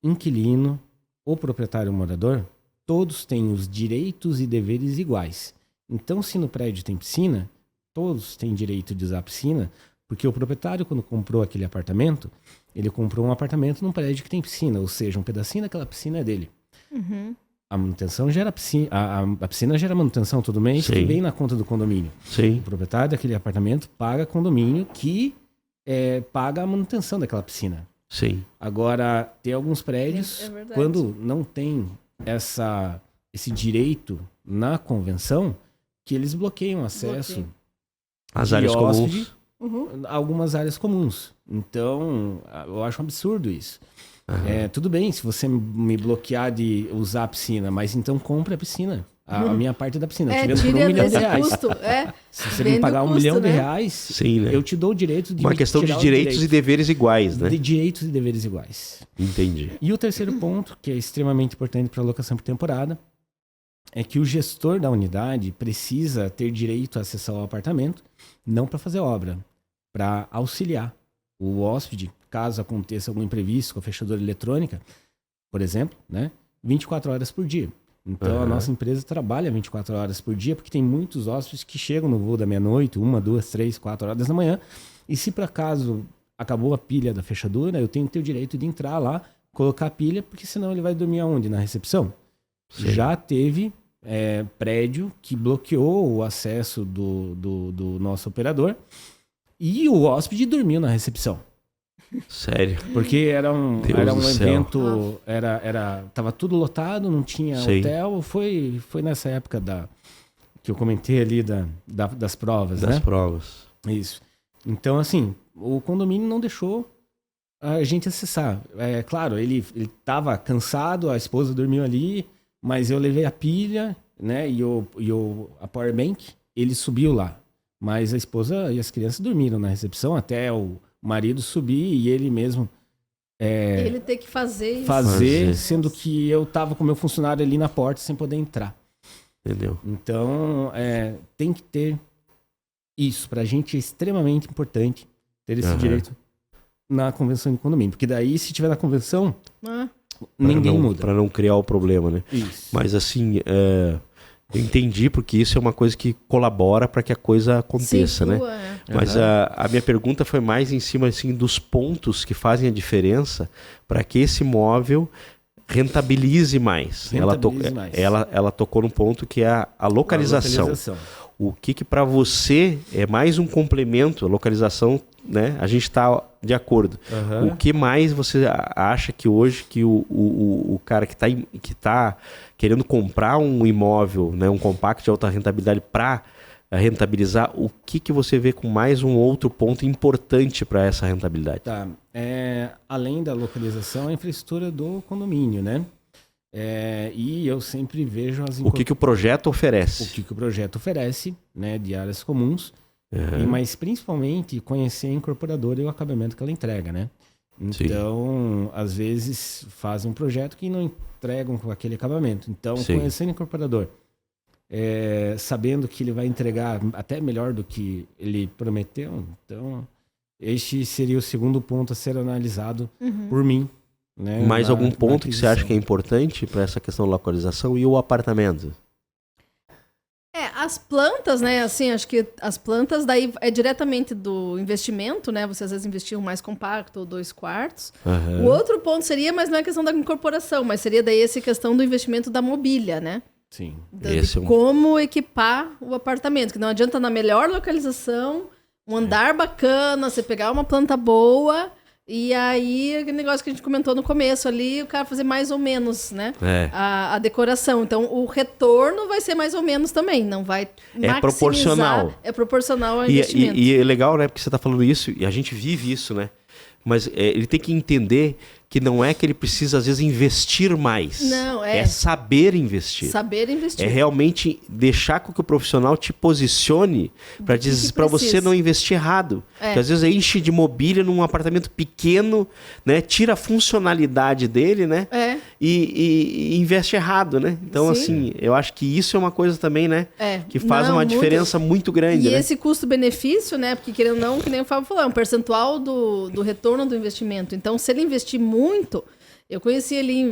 inquilino ou proprietário morador, todos têm os direitos e deveres iguais. Então, se no prédio tem piscina, todos têm direito de usar a piscina. Porque o proprietário, quando comprou aquele apartamento, ele comprou um apartamento num prédio que tem piscina, ou seja, um pedacinho daquela piscina é dele. A manutenção gera piscina, a piscina gera manutenção todo mês, que vem na conta do condomínio. Sim. O proprietário daquele apartamento paga condomínio que paga a manutenção daquela piscina. Sim. Agora, tem alguns prédios, quando não tem esse direito na convenção, que eles bloqueiam acesso às áreas comuns. Algumas áreas comuns. Então, eu acho um absurdo isso. Tudo bem se você me bloquear de usar a piscina, mas então compre a piscina. A minha parte da piscina. Eu te vendo por R$1 milhão. Custo, se você me pagar R$1 milhão, sim, né? eu te dou o direito de uma questão de direitos e deveres iguais, né? De direitos e deveres iguais. Entendi. E o terceiro ponto, que é extremamente importante para a alocação por temporada, é que o gestor da unidade precisa ter direito a acessar o apartamento, não para fazer obra, para auxiliar o hóspede, caso aconteça algum imprevisto com a fechadura eletrônica, por exemplo, né? 24 horas por dia. Então, a nossa empresa trabalha 24 horas por dia, porque tem muitos hóspedes que chegam no voo da meia-noite, 1, 2, 3, 4 horas da manhã, e se por acaso acabou a pilha da fechadura, eu tenho que ter o direito de entrar lá, colocar a pilha, porque senão ele vai dormir aonde? Na recepção. Sim. Já teve prédio que bloqueou o acesso do nosso operador e o hóspede dormiu na recepção. Sério? Porque era um evento, tava tudo lotado, não tinha hotel. Foi nessa época que eu comentei ali das provas, né? Das provas. Isso. Então, assim, o condomínio não deixou a gente acessar. Claro, ele tava cansado, a esposa dormiu ali, mas eu levei a pilha, né? E a powerbank, ele subiu lá. Mas a esposa e as crianças dormiram na recepção até o marido subir e ele mesmo ele tem que fazer isso. Sendo que eu tava com o meu funcionário ali na porta sem poder entrar. Entendeu? Então, tem que ter isso. Pra gente é extremamente importante ter esse direito na convenção de condomínio. Porque daí, se tiver na convenção, ninguém muda. Para não criar o problema, né? Isso. Mas assim, eu entendi, porque isso é uma coisa que colabora para que a coisa aconteça, né? Mas a minha pergunta foi mais em cima assim, dos pontos que fazem a diferença para que esse imóvel rentabilize mais. Ela tocou num ponto que é a localização. O que para você é mais um complemento, a localização, né? A gente está de acordo. O que mais você acha que hoje que o cara que tá querendo comprar um imóvel, né, um compacto de alta rentabilidade para rentabilizar, o que você vê com mais um outro ponto importante para essa rentabilidade? Tá. Além da localização, a infraestrutura do condomínio, né? E eu sempre vejo o que o projeto oferece. O que o projeto oferece, né, de áreas comuns, mas principalmente conhecer a incorporadora e o acabamento que ela entrega, né? Então, às vezes fazem um projeto que não entregam com aquele acabamento. Então, conhecendo o incorporador, sabendo que ele vai entregar até melhor do que ele prometeu, então este seria o segundo ponto a ser analisado por mim. Né, mais algum ponto que você acha que é importante para essa questão da localização e o apartamento? As plantas, né? Assim, acho que as plantas daí é diretamente do investimento, né? Você às vezes investiu mais compacto ou 2 quartos. O outro ponto seria, mas não é questão da incorporação, mas seria daí essa questão do investimento da mobília, né? Sim. Como equipar o apartamento, que não adianta na melhor localização, um andar bacana, você pegar uma planta boa. E aí, aquele negócio que a gente comentou no começo ali, o cara fazer mais ou menos, né? A decoração. Então, o retorno vai ser mais ou menos também. Não vai maximizar. Proporcional. É proporcional ao investimento. E é legal, né? Porque você está falando isso, e a gente vive isso, né? Mas ele tem que entender que não é que ele precisa, às vezes, investir mais. Não, é saber investir. Saber investir. É realmente deixar com que o profissional te posicione para você não investir errado. Porque às vezes enche de mobília num apartamento pequeno, né? Tira a funcionalidade dele, né? E investe errado, né? Então, assim, eu acho que isso é uma coisa também, né? Que faz uma diferença muito grande. E né? esse custo-benefício, né? Porque querendo ou não, que nem o Fábio falou, é um percentual do retorno do investimento. Então, se ele investir muito, eu conheci ali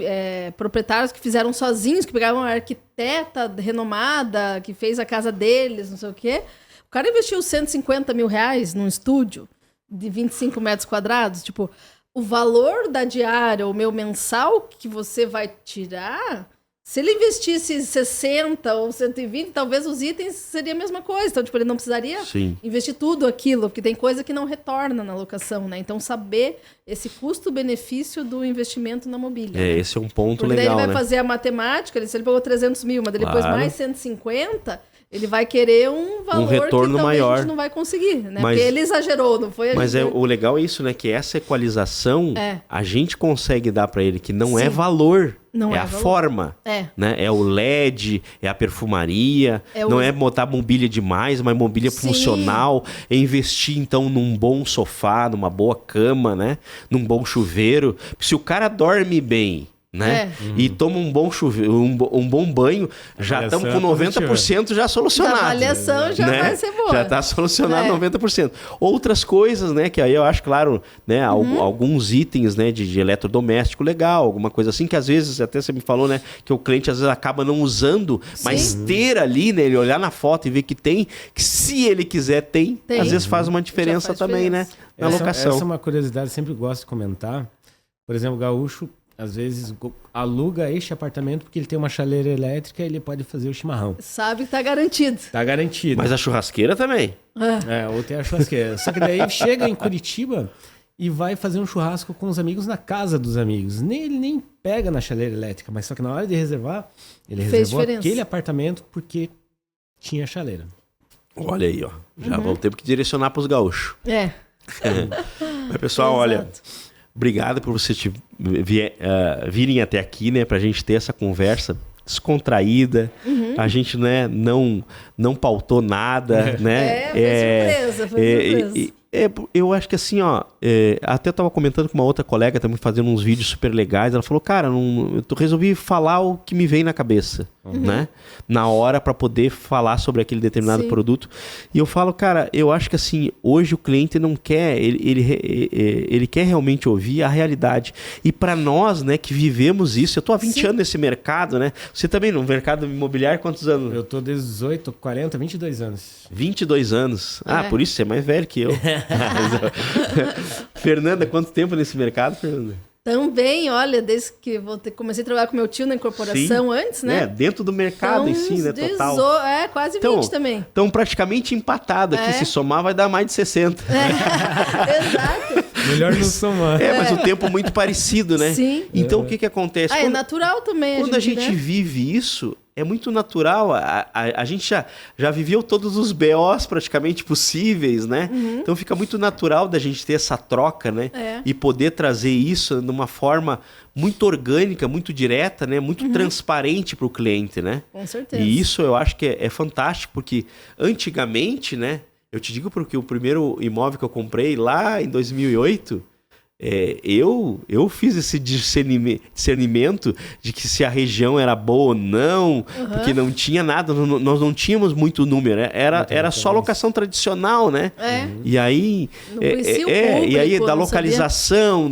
proprietários que fizeram sozinhos, que pegavam uma arquiteta renomada, que fez a casa deles, não sei o quê. O cara investiu 150 mil reais num estúdio de 25 metros quadrados. Tipo, o valor da diária, o meu mensal que você vai tirar, se ele investisse 60 ou 120, talvez os itens seria a mesma coisa. Então, tipo, ele não precisaria investir tudo aquilo, porque tem coisa que não retorna na locação, né? Então, saber esse custo-benefício do investimento na mobília. Esse é um ponto porque legal, daí ele vai fazer a matemática, se ele pagou 300 mil, mas depois mais 150... ele vai querer um valor retorno que maior. A gente não vai conseguir, né? Porque ele exagerou, não foi a Mas gente... o legal é isso, né? Que essa equalização a gente consegue dar para ele, que não é valor, é a forma. Né? É o LED, é a perfumaria, não é botar mobília demais, mas mobília funcional, é investir então num bom sofá, numa boa cama, né? Num bom chuveiro. Se o cara dorme bem, né? E toma um bom chuveiro, um bom banho, já estamos com 90% já solucionado. A avaliação já vai ser boa. Já está solucionado 90%. Outras coisas, né? Que aí eu acho, claro, né? Alguns itens, né? De eletrodoméstico legal, alguma coisa assim, que às vezes, até você me falou, né? Que o cliente às vezes acaba não usando, mas ter ali, né? Ele olhar na foto e ver que tem, que se ele quiser tem. Às vezes faz uma diferença também, né? Na locação. Essa é uma curiosidade, sempre gosto de comentar. Por exemplo, o gaúcho às vezes aluga este apartamento porque ele tem uma chaleira elétrica e ele pode fazer o chimarrão. Sabe que tá garantido. Tá garantido. Mas a churrasqueira também. Ou tem a churrasqueira. Só que daí chega em Curitiba e vai fazer um churrasco com os amigos na casa dos amigos. Ele nem pega na chaleira elétrica, mas só que na hora de reservar, ele reservou aquele apartamento porque tinha chaleira. Olha aí, ó. Já vamos ter que direcionar para os gaúchos. Mas, pessoal, olha... Obrigado por vocês virem até aqui, né, pra gente ter essa conversa descontraída, a gente, né, não pautou nada, né? Foi surpresa. Eu acho que assim, ó, até eu tava comentando com uma outra colega também fazendo uns vídeos super legais, ela falou, cara, eu resolvi falar o que me vem na cabeça, né? Na hora para poder falar sobre aquele determinado produto. E eu falo, cara, eu acho que assim, hoje o cliente não quer, ele quer realmente ouvir a realidade. E para nós, né, que vivemos isso, eu tô há 20 anos nesse mercado, né? Você também no mercado imobiliário, quantos anos? Eu tô 18, 40, 22 anos. 22 anos. Por isso você é mais velho que eu. Fernanda, quanto tempo nesse mercado, Fernanda? Também, olha, desde que comecei a trabalhar com meu tio na incorporação antes, né? Dentro do mercado em si, né? Total. Quase 20 também. Então, praticamente empatado aqui. Se somar, vai dar mais de 60. Exato. Melhor não somar. Mas o tempo muito parecido, né? Sim. Então, o que acontece? É natural também. Quando a gente vive isso, é muito natural. A gente já viveu todos os BOs praticamente possíveis, né? Então fica muito natural da gente ter essa troca, né? E poder trazer isso de uma forma muito orgânica, muito direta, né? Muito transparente para o cliente, né? Com certeza. E isso eu acho que é fantástico, porque antigamente, né? Eu te digo porque o primeiro imóvel que eu comprei lá em 2008... eu fiz esse discernimento de que se a região era boa ou não, porque não tinha nada, nós não tínhamos muito número, era só locação tradicional, né? E aí, e aí da localização,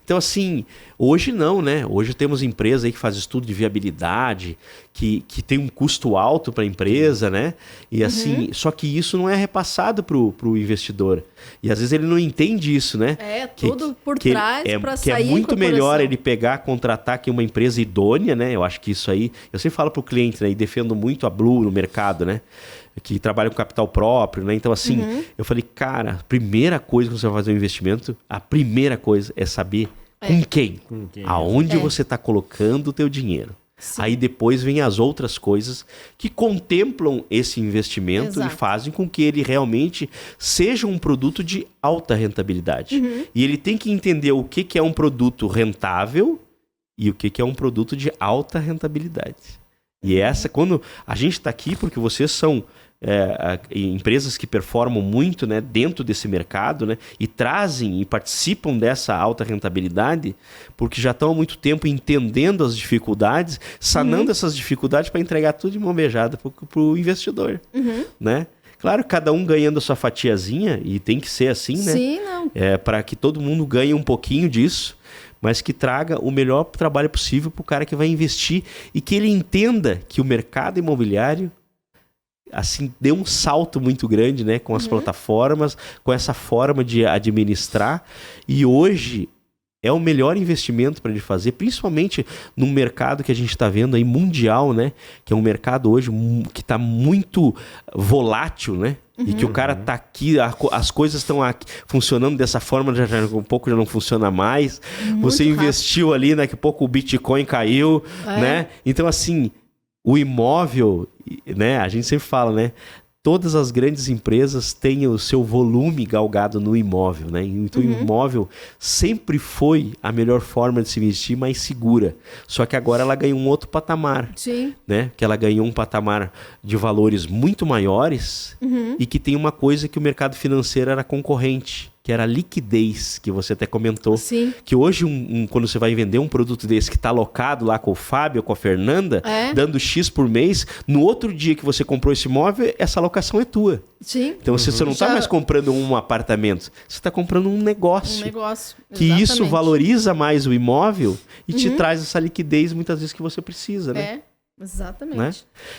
então assim, hoje não, né? Hoje temos empresas aí que fazem estudo de viabilidade, que tem um custo alto para a empresa, né? E assim, só que isso não é repassado pro investidor. E às vezes ele não entende isso, né? Tudo por trás para sair. Que é muito melhor ele pegar, contratar aqui uma empresa idônea, né? Eu acho que isso aí... Eu sempre falo pro cliente, né? E defendo muito a Blue no mercado, né? Que trabalha com capital próprio, né? Então, assim, eu falei, cara, a primeira coisa que você vai fazer um investimento, a primeira coisa é saber com quem? Aonde você está colocando o teu dinheiro. Sim. Aí depois vem as outras coisas que contemplam esse investimento e fazem com que ele realmente seja um produto de alta rentabilidade. E ele tem que entender o que é um produto rentável e o que é um produto de alta rentabilidade. E quando a gente está aqui, porque vocês são empresas que performam muito, né, dentro desse mercado, né, e trazem e participam dessa alta rentabilidade, porque já estão há muito tempo entendendo as dificuldades, sanando essas dificuldades para entregar tudo de mão beijada para o investidor, né? Claro, cada um ganhando a sua fatiazinha, e tem que ser assim, né? Sim, não. Para que todo mundo ganhe um pouquinho disso, mas que traga o melhor trabalho possível para o cara que vai investir e que ele entenda que o mercado imobiliário assim, deu um salto muito grande, né, com as plataformas, com essa forma de administrar, e hoje é o melhor investimento para ele fazer, principalmente num mercado que a gente está vendo aí mundial, né, que é um mercado hoje que está muito volátil, né, e que o cara tá aqui, as coisas estão funcionando dessa forma, um pouco já não funciona mais, você investiu ali, daqui a pouco o Bitcoin caiu, né, então assim, o imóvel, né, a gente sempre fala, né, todas as grandes empresas têm o seu volume galgado no imóvel, né? Então o imóvel sempre foi a melhor forma de se investir, mais segura. Só que agora ela ganhou um outro patamar, né? Que ela ganhou um patamar de valores muito maiores e que tem uma coisa que o mercado financeiro era concorrente, que era a liquidez, que você até comentou. Sim. Que hoje, quando você vai vender um produto desse que está alocado lá com o Fábio, com a Fernanda, dando X por mês, no outro dia que você comprou esse imóvel, essa alocação é tua. Sim. Então você não está mais comprando um apartamento, você está comprando um negócio. Um negócio, que isso valoriza mais o imóvel e te traz essa liquidez muitas vezes que você precisa, né? Exatamente. Né?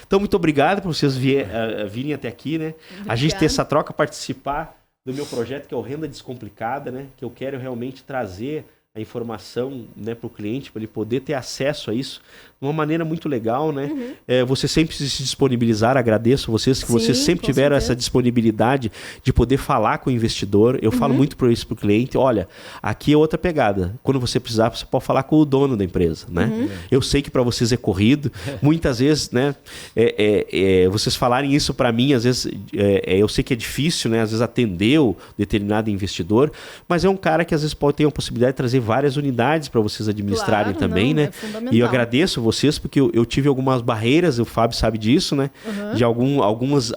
Então, muito obrigado por vocês virem até aqui, né? Obrigada. A gente ter essa troca, participar do meu projeto, que é o Renda Descomplicada, né? Que eu quero realmente trazer a informação, né, para o cliente, para ele poder ter acesso a isso de uma maneira muito legal, né? Você sempre se disponibilizar, agradeço vocês, que vocês sempre tiveram essa disponibilidade de poder falar com o investidor. Eu falo muito para isso para o cliente, olha, aqui é outra pegada. Quando você precisar, você pode falar com o dono da empresa, né? Eu sei que para vocês é corrido, muitas vezes, né? Vocês falarem isso para mim, às vezes, eu sei que é difícil, né? Às vezes atender o determinado investidor, mas é um cara que às vezes pode ter a possibilidade de trazer várias unidades para vocês administrarem também, não, né? é fundamental. E eu agradeço vocês porque eu tive algumas barreiras, o Fábio sabe disso, né? De alguns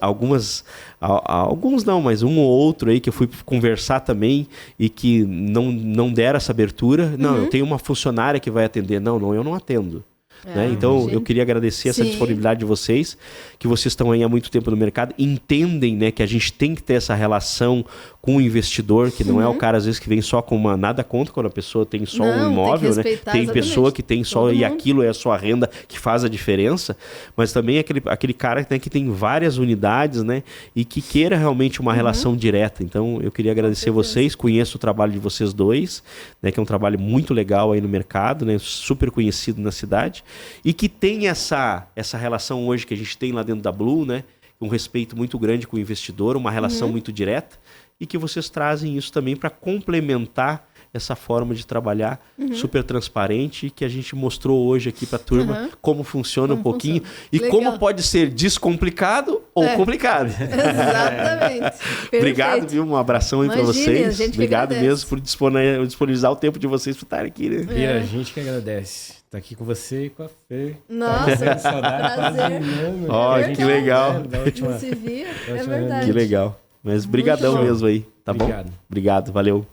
não, mas um ou outro aí que eu fui conversar também e que não deram essa abertura. Não, eu tenho uma funcionária que vai atender. Não, eu não atendo. Né? Então, eu queria agradecer essa disponibilidade de vocês, que vocês estão aí há muito tempo no mercado, entendem, né, que a gente tem que ter essa relação com o investidor, que não é o cara, às vezes, que vem só com uma... Nada contra quando a pessoa tem só um imóvel, né? Tem pessoa que tem só e aquilo é a sua renda que faz a diferença, mas também aquele cara, né, que tem várias unidades, né, e que queira realmente uma relação direta. Então, eu queria agradecer vocês, conheço o trabalho de vocês dois, né, que é um trabalho muito legal aí no mercado, né, super conhecido na cidade, e que tem essa relação hoje que a gente tem lá dentro da Blue, né, um respeito muito grande com o investidor, uma relação muito direta, e que vocês trazem isso também para complementar essa forma de trabalhar super transparente, que a gente mostrou hoje aqui para a turma como funciona um pouquinho e como pode ser descomplicado ou complicado. Exatamente. Obrigado, viu? Um abração aí para vocês. Obrigado agradece. mesmo por disponibilizar o tempo de vocês para estarem aqui, né? E a gente que agradece. Tá aqui com você e com a Fê. Nossa, saudade, prazer. Ó, que legal. Não se via, é verdade. Que legal. Mas brigadão mesmo aí, tá bom? Obrigado. Obrigado, valeu.